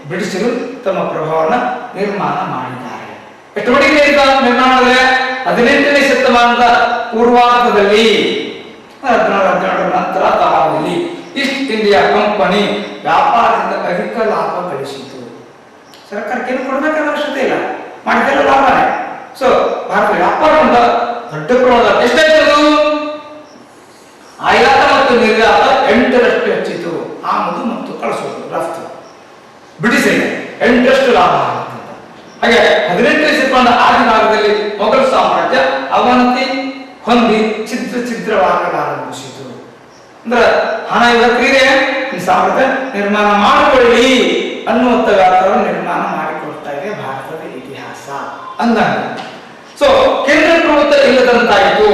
ಬ್ರಿಟಿಷರು ತಮ್ಮ ಪ್ರಭಾವವನ್ನು ನಿರ್ಮಾಣ ಮಾಡಿದ್ದಾರೆ. ಎಷ್ಟು ಮಟ್ಟಿಗೆ ನಿರ್ಮಾಣ ಮಾಡಿದ್ರೆ 18ನೇ ಶತಮಾನದ ಪೂರ್ವಾರ್ಧದಲ್ಲಿ 1617 ನಂತರ ಕಾಲದಲ್ಲಿ ಈಸ್ಟ್ ಇಂಡಿಯಾ ಕಂಪನಿ ವ್ಯಾಪಾರದಿಂದ ಅಧಿಕ ಲಾಭ ಗಳಿಸಿತು. ಸರ್ಕಾರಕ್ಕೆ ಏನು ಕೊಡಬೇಕಾದ ಅವಶ್ಯಕತೆ ಇಲ್ಲ, ಮಾಡಿದೆಲ್ಲ ಲಾಭನೇ. ಸೊ ಭಾರತ ವ್ಯಾಪಾರ ದೊಡ್ಡ ಪ್ರಮಾಣದ ಎಷ್ಟಾಯ್ತು? ಆಯಾತ ಮತ್ತು ನಿರ್ಯಾತ 8ರಷ್ಟು ಹೆಚ್ಚಿತು. ಆಮದು ಮತ್ತು ಕಳಿಸೋದು ರಫ್ತು ಬ್ರಿಟಿಷರಿಗೆ 8ರಷ್ಟು ಲಾಭ ಆಗುತ್ತೆ. ಹಾಗೆ 18ನೇ ಶತಮಾನದ ಆದಿ ಭಾಗದಲ್ಲಿ ಮೊಘಲ್ ಸಾಮ್ರಾಜ್ಯ ಅವನತಿ ಹೊಂದಿ ಛಿದ್ರವಾಗಲಾರಂಭಿಸಿತು. ಅಂದ್ರೆ ಹಣ ಇವತ್ತಿದೆ, ಈ ಸಾಮ್ರಾಜ್ಯ ನಿರ್ಮಾಣ ಮಾಡಿಕೊಳ್ಳಿ ಅನ್ನುವಂಥ ವ್ಯಾಪಾರವನ್ನು ನಿರ್ಮಾಣ ಮಾಡಿಕೊಳ್ತಾ ಇದೆ ಭಾರತದ ಇತಿಹಾಸ ಅಂದಾಗ. ಸೊ ಕೇಂದ್ರ ಪ್ರಭುತ್ವ ಇಲ್ಲದಂತಾಯಿತು.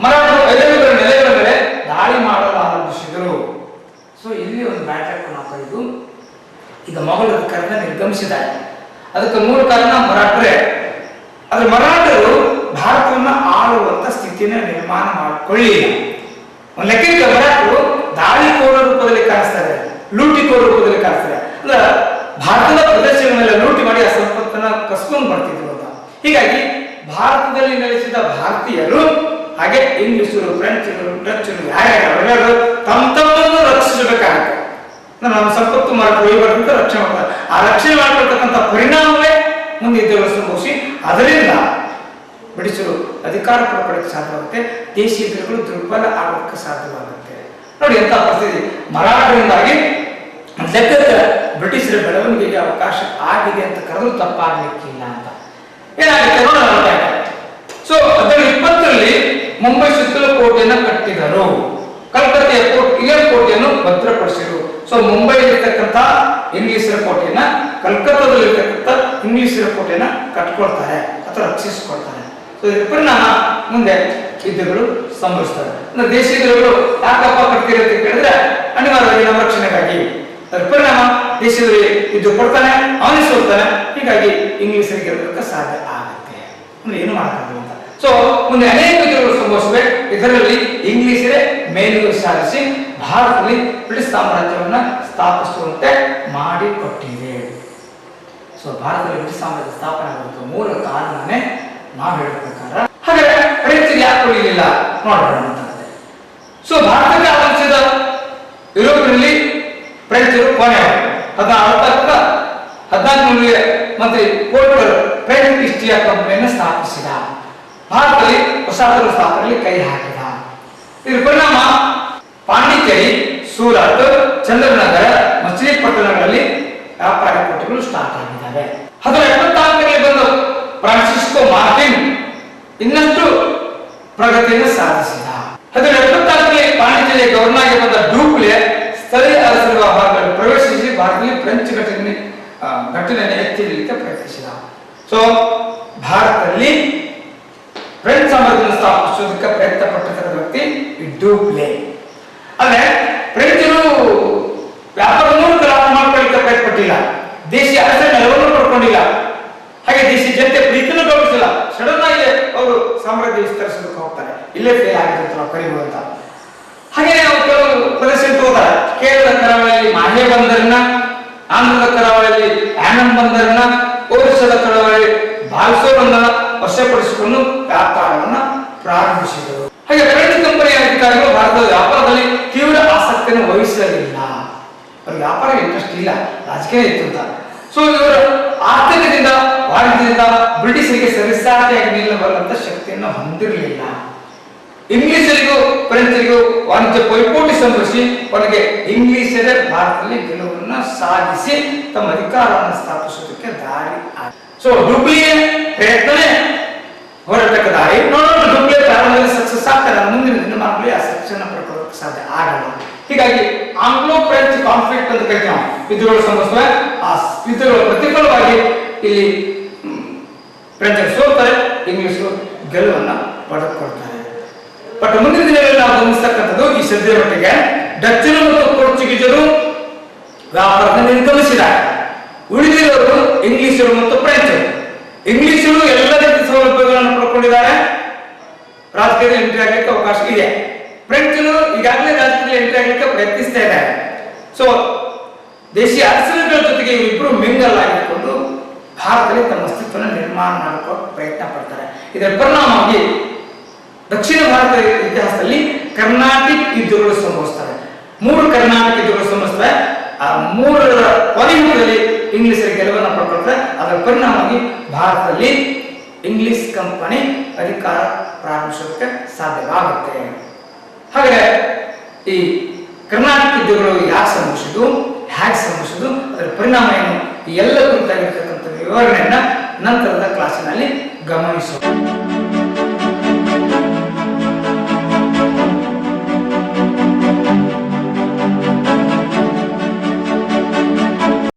ಮರಾಠರು ಐದರ ನೆಲೆಗಳ ಮೇಲೆ ದಾಳಿ ಮಾಡಲು ಆರಂಭಿಸಿದರು. ಸೊ ಇಲ್ಲಿ ಒಂದು ಬ್ಯಾಟರ್ ಇದು ಈಗ ಮೊಘಲ್ ಅಧಿಕಾರದ ನಿರ್ಗಮಿಸಿದ್ದಾರೆ. ಅದಕ್ಕೆ ಮೂಲ ಕಾರಣ ಮರಾಠರೇ. ಆದ್ರೆ ಮರಾಠರು ಭಾರತವನ್ನು ಆಳುವಂತ ಸ್ಥಿತಿನ ನಿರ್ಮಾಣ ಮಾಡಿಕೊಳ್ಳಿಲ್ಲ. ಒಂದು ಲೆಕ್ಕಕ್ಕೆ ಮರಾಠರು ದಾಳಿಕೋರ ರೂಪದಲ್ಲಿ ಕಾಣಿಸ್ತಾರೆ, ಲೂಟಿಕೋರ ರೂಪದಲ್ಲಿ ಕಾಣಿಸ್ತಾರೆ. ಅಂದ್ರೆ ಭಾರತದ ಪ್ರದೇಶಗಳನ್ನೆಲ್ಲ ಲೂಟಿ ಮಾಡಿ ಆ ಸಂಪತ್ತನ್ನ ಕಸ್ಕೊಂಡು ಬರ್ತಿದ್ರು ಅಂತ. ಹೀಗಾಗಿ ಭಾರತದಲ್ಲಿ ನೆಲೆಸಿದ ಭಾರತೀಯರು ಹಾಗೆ ಇಂಗ್ಲಿಷರು, ಫ್ರೆಂಚರು, ಡಚ್ಚರು ಯಾರ್ಯಾರು ತಮ್ಮನ್ನು ರಕ್ಷಿಸಬೇಕಾಗುತ್ತೆ. ನಮ್ಮ ಸಂಪತ್ತು ಒಯ್ಯಬಾರ್ದಂತ ರಕ್ಷಣೆ ಮಾಡ್ತಾರೆ. ಆ ರಕ್ಷಣೆ ಮಾಡ್ಕೊಳ್ತಕ್ಕಂಥ ಪರಿಣಾಮವೇ ಮುಂದೆ ಯುದ್ಧಗಳು ಸಂಭವಿಸಿ ಅದರಿಂದ ಬ್ರಿಟಿಷರು ಅಧಿಕಾರ ಪಡ್ಕೊಳ್ಳಕ್ಕೆ ಸಾಧ್ಯವಾಗುತ್ತೆ. ದೇಶೀಯರು ದುರ್ಬಲ ಆಗೋಕ್ಕೆ ಸಾಧ್ಯವಾಗುತ್ತೆ. ನೋಡಿ ಎಂತ ಪರಿಸ್ಥಿತಿ. ಮರಾಠರಿಂದಾಗಿ ಲೆಕ್ಕದ ಬ್ರಿಟಿಷರ ಬೆಳವಣಿಗೆಗೆ ಅವಕಾಶ ಆಗಿದೆ ಅಂತ ಕರೆದು ತಪ್ಪಾಗಲಿಕ್ಕಿಲ್ಲ ಅಂತ ಏನಾಗುತ್ತೆ ನೋಡೋಣ. ಸೊ 1920ರಲ್ಲಿ ಮುಂಬೈ ಸುತ್ತಲೂ ಕೋಟೆಯನ್ನು ಕಟ್ಟಿದರು. ಕಲ್ಕತ್ತೆಯ ಇಯರ್ ಕೋಟೆಯನ್ನು ಭದ್ರಪಡಿಸಿದರು. ಸೊ ಮುಂಬೈಲಿರ್ತಕ್ಕಂಥ ಇಂಗ್ಲಿಷರ ಕೋಟೆಯನ್ನ ಕಲ್ಕತ್ತಾದಲ್ಲಿರ್ತಕ್ಕಂಥ ಇಂಗ್ಲಿಷರ ಕೋಟೆಯನ್ನ ಕಟ್ಕೊಳ್ತಾರೆ ಅಥವಾ ರಕ್ಷಿಸಿಕೊಳ್ತಾರೆ. ಸೊ ಇದರ ಪರಿಣಾಮ ಮುಂದೆ ಯುದ್ಧಗಳು ಸಂಭವಿಸ್ತವೆ. ಅಂದ್ರೆ ದೇಶೀಯರು ಯಾಕಪ್ಪ ಕಟ್ತೀರಿ ಅಂತ ಕೇಳಿದ್ರೆ ಅನಿವಾರ್ಯವಾಗಿ ನಮ್ಮ ರಕ್ಷಣೆಗಾಗಿ. ಅದರ ಪರಿಣಾಮ ದೇಶದಲ್ಲಿ ಯುದ್ಧ ಕೊಡ್ತಾನೆ, ಅವನೇ ಸೋಲ್ತಾನೆ. ಹೀಗಾಗಿ ಇಂಗ್ಲಿಷರಿಗೆ ಗೆಲ್ಲಕ್ಕೆ ಸಾಧ್ಯ ಆಗುತ್ತೆ. ಅಂದ್ರೆ ಏನು ಮಾಡಕ್ಕಾಗಲ್ಲ ಅಂತ. ಸೊ ಮುಂದೆ ಅನೇಕ ಯುದ್ಧಗಳು ಸಂಭವಿಸಿವೆ. ಇದರಲ್ಲಿ ಇಂಗ್ಲಿಷರೇ ಮೇಲುಗೈ ಸಾಧಿಸಿ ಭಾರತದಲ್ಲಿ ಬ್ರಿಟಿಷ್ ಸಾಮ್ರಾಜ್ಯವನ್ನ ಸ್ಥಾಪಿಸುವಂತೆ ಮಾಡಿಕೊಟ್ಟಿದೆ. ಸೊ ಭಾರತದಲ್ಲಿ ಬ್ರಿಟಿಷ್ ಸಾಮ್ರಾಜ್ಯ ಸ್ಥಾಪನೆ ಆಗುವಂತ ಮೂಲ ಕಾರಣನೇ ನಾವು ಹೇಳೋ ಪ್ರಕಾರ. ಹಾಗಾದ್ರೆ ಫ್ರೆಂಚರಿಗೆ ಯಾಕೆ ಉಳಿಲಿಲ್ಲ ನೋಡೋಣ ಅಂತ. ಸೊ ಭಾರತಕ್ಕೆ ಆಗಮಿಸಿದ ಯುರೋಪಿನಲ್ಲಿ ಫ್ರೆಂಚರು ಕೊನೆಯವರು 1400 ಮಂತ್ರಿ ಪೋರ್ಟುಗಲ್ ಫ್ರೆಂಚ್ ಈಸ್ಟ್ ಇಂಡಿಯಾ ಕಂಪನಿಯನ್ನು ಸ್ಥಾಪಿಸಿದ. ಭಾರತದಲ್ಲಿ ವಸಾಹತು ಸ್ಥಾಪನೆಯಲ್ಲಿ ಕೈ ಹಾಕಿದ. ಇದರ ಪರಿಣಾಮ ಪಾಂಡಿಚೇರಿ, ಸೂರತ್, ಚಂದ್ರನಗರ, ಮಚಿಲಿಪಟ್ಟಣಗಳಲ್ಲಿ ವ್ಯಾಪಾರ ಕೋಟೆಗಳು ಸ್ಟಾರ್ಟ್ ಆಗಿದ್ದಾವೆ. 1974ರಲ್ಲಿ ಬಂದು ಫ್ರಾನ್ಸಿಸ್ಕೋ ಮಾರ್ಟಿನ್ ಇನ್ನಷ್ಟು ಪ್ರಗತಿಯನ್ನು ಸಾಧಿಸಿದ. 1974ರಲ್ಲಿ ಪಾಂಡಿಚೇರಿಯ ಗವರ್ನರ್ ಆಗಿ ಬಂದ ಡೂಪ್ಲೆ ಸ್ಥಳೀಯ ಅರಸರ ವ್ಯವಹಾರಗಳಲ್ಲಿ ಪ್ರವೇಶಿಸಿ ಭಾರತದಲ್ಲಿ ಫ್ರೆಂಚ್ ಘಟನೆಯನ್ನು ಎತ್ತಿ ಹಿಡಿಯಲಿಕ್ಕೆ ಪ್ರಯತ್ನಿಸಿದ. ಸೊ ಭಾರತದಲ್ಲಿ ಫ್ರೆಂಚ್ ಸಾಮ್ರಾಜ್ಯವನ್ನು ಸ್ಥಾಪಿಸುವುದಕ್ಕೆ ಪ್ರಯತ್ನ ಪಟ್ಟಿರುವ ವ್ಯಕ್ತಿ ಡೂಪ್ಲೆ. ಆದ್ರೆ ಫ್ರೆಂಚರು ವ್ಯಾಪಾರ ಮೂಲಕ ಲಾಭ ಮಾಡ್ಕೊಳ್ಳಿಕ್ಕೆ ಪ್ರಯತ್ನಪಟ್ಟಿಲ್ಲ. ದೇಶೀಯ ಅರಸರ ನೆಲವನ್ನು ಪಡ್ಕೊಂಡಿಲ್ಲ. ಹಾಗೆ ದೇಶೀಯ ಜನತೆ ಪ್ರೀತಿಯನ್ನು ಗೌರವಿಸಿಲ್ಲ. ಸಡನ್ ಆಗಿ ಅವರು ಸಾಮ್ರಾಜ್ಯ ವಿಸ್ತರಿಸೋದಕ್ಕೆ ಹೋಗ್ತಾರೆ. ಇಲ್ಲೇ ಫೇಲ್ ಆಗಿರುತ್ತೆ ನಾವು ಕರಿಬಹುದು. ಹಾಗೆ ನಾವು ಕೆಲವು ಪ್ರದೇಶಕ್ಕೆ ಹೋಗ್ತಾರೆ. ಕೇರಳದ ಕರಾವಳಿಯಲ್ಲಿ ಮಾಹೆ ಬಂದರನ್ನ, ಆಂಧ್ರದ ಕರಾವಳಿಯಲ್ಲಿ ಆನಂದ್ ಬಂದರನ್ನ, ಒರಿಸ್ಸಾದ ಕರಾವಳಿ ಬಾಲ್ಸೋ ಬಂದರನ್ನ ವಶಪಡಿಸಿಕೊಂಡು ವ್ಯಾಪಾರವನ್ನ ಪ್ರಾರಂಭಿಸಿದರು. ಹಾಗೆ ಫ್ರೆಂಚ್ ಕಂಪನಿಯ ಅಧಿಕಾರಿಗಳು ಭಾರತದ ವ್ಯಾಪಾರದಲ್ಲಿ ತೀವ್ರ ಆಸಕ್ತಿಯನ್ನು ವಹಿಸಲಿಲ್ಲ. ಅವ್ರಿಗೆ ವ್ಯಾಪಾರ ಇಂಟ್ರೆಸ್ಟ್ ಇಲ್ಲ, ರಾಜಕೀಯ ಇತ್ತು ಅಂತ. ಸೊ ಇವರ ಆರ್ಥಿಕದಿಂದ ವಾಣಿಜ್ಯದಿಂದ ಬ್ರಿಟಿಷರಿಗೆ ಸರಿಸಾಟಿಯಾಗಿ ನಿಲ್ಲಬಲ್ಲಂತ ಶಕ್ತಿಯನ್ನು ಹೊಂದಿರಲಿಲ್ಲ. ಇಂಗ್ಲಿಷರಿಗೂ ಫ್ರೆಂಚರಿಗೂ ವಾಣಿಜ್ಯ ಪೈಪೋಟಿ ಸಂಭವಿಸಿ ಕೊನೆಗೆ ಇಂಗ್ಲಿಷರೇ ಭಾರತದಲ್ಲಿ ಗೆಲುವನ್ನು ಸಾಧಿಸಿ ತಮ್ಮ ಅಧಿಕಾರವನ್ನು ಸ್ಥಾಪಿಸುವುದಕ್ಕೆ ದಾರಿ ಆಯಿತು. ಸೊ ಡೂಪ್ಲೆ ಪ್ರಯತ್ನನೇ ಹೋರಾಟಕ್ಕ ದಾರಿ. ನೋಡೋಣ ಡೂಪ್ಲೆ ಪ್ರಾರಂಭದಲ್ಲಿ ಸಕ್ಸಸ್ ಆಗ್ತಾರೆ. ಮುಂದಿನ ದಿನಮಾನಗಳಲ್ಲಿ ಆ ಸಕ್ಸಸ್ ಪಡ್ಕೊಳ್ಳೋಕೆ ಸಾಧ್ಯ ಆಗಲ್ಲ. ಹೀಗಾಗಿ ಆಂಗ್ಲೋ ಫ್ರೆಂಚ್ ಕಾನ್ಫ್ಲಿಕ್ಟ್ ಅಂತ ಕರಿತೀವಿ ನಾವು. ಯುದ್ಧಗಳು ಸಂಭವಿಸುವ ಆ ಯುದ್ಧಗಳ ಪ್ರತಿಫಲವಾಗಿ ಇಲ್ಲಿ ಫ್ರೆಂಚರು ಸೋಲ್ತಾರೆ, ಇಂಗ್ಲಿಷರು ಗೆಲುವನ್ನ ಪಡೆದುಕೊಳ್ತಾರೆ. ಬಟ್ ಮುಂದಿನ ದಿನಗಳಲ್ಲಿ ನಾವು ಗಮನಿಸತಕ್ಕಂಥದ್ದು ಈ ಸದ್ಯ ಮಟ್ಟಿಗೆ ಡಚ್ಚರು ಮತ್ತು ಪೋರ್ಚುಗೀಸರು ವ್ಯಾಪಾರದಿಂದ ನಿರ್ಗಮಿಸಿದ್ದಾರೆ. ಉಳಿದಿರೋರು ಇಂಗ್ಲಿಷರು ಮತ್ತು ಫ್ರೆಂಚರು. ಇಂಗ್ಲಿಷರು ಎಲ್ಲ ರೀತಿಯ ಸೌಲಭ್ಯಗಳನ್ನು ಪಡ್ಕೊಂಡಿದ್ದಾರೆ. ರಾಜಕೀಯದಲ್ಲಿ ಎಂಟ್ರಿ ಆಗಲಿಕ್ಕೆ ಅವಕಾಶ ಇದೆ. ಫ್ರೆಂಚರು ಈಗಾಗಲೇ ರಾಜಕೀಯದಲ್ಲಿ ಎಂಟ್ರಿ ಆಗಲಿಕ್ಕೆ ಪ್ರಯತ್ನಿಸ್ತಾ ಇದ್ದಾರೆ. ಸೊ ದೇಶೀಯ ಅರಸರುಗಳ ಜೊತೆಗೆ ಇಬ್ಬರು ಮಿಂಗಲ್ ಆಗಿಕೊಂಡು ಭಾರತದಲ್ಲಿ ತಮ್ಮ ಅಸ್ತಿತ್ವವನ್ನು ನಿರ್ಮಾಣ ಮಾಡಿಕೊಳ್ಳೋ ಪ್ರಯತ್ನ ಪಡ್ತಾರೆ. ಇದರ ಪರಿಣಾಮವಾಗಿ ದಕ್ಷಿಣ ಭಾರತ ಇತಿಹಾಸದಲ್ಲಿ ಕರ್ನಾಟಿಕ್ ಯುದ್ಧಗಳು ಸಂಭವಿಸ್ತವೆ. 3 ಕರ್ನಾಟಕ ಯುದ್ಧಗಳು ಸಂಭವಿಸ್ತವೆ. ಆ 3ರ ಕೊನೆಯಲ್ಲಿ ಇಂಗ್ಲಿಷರ ಗೆಲುವನ್ನು ಪಡ್ಕೊಳ್ತಾರೆ. ಅದರ ಪರಿಣಾಮವಾಗಿ ಭಾರತದಲ್ಲಿ ಇಂಗ್ಲಿಷ್ ಕಂಪನಿ ಅಧಿಕಾರ ಪ್ರಾರಂಭಿಸೋದಕ್ಕೆ ಸಾಧ್ಯವಾಗುತ್ತೆ. ಹಾಗಾದ್ರೆ ಈ ಕರ್ನಾಟಕ ಯುದ್ಧಗಳು ಯಾಕೆ ಸಂಭವಿಸಿದ್ದು, ಹೇಗೆ ಸಂಭವಿಸಿದ್ದು, ಅದರ ಪರಿಣಾಮ ಏನು, ಈ ಎಲ್ಲ ಕುರಿತಾಗಿರ್ತಕ್ಕಂಥ ವಿವರಣೆಯನ್ನ ನಂತರದ ಕ್ಲಾಸಿನಲ್ಲಿ ಗಮನಿಸೋಣ.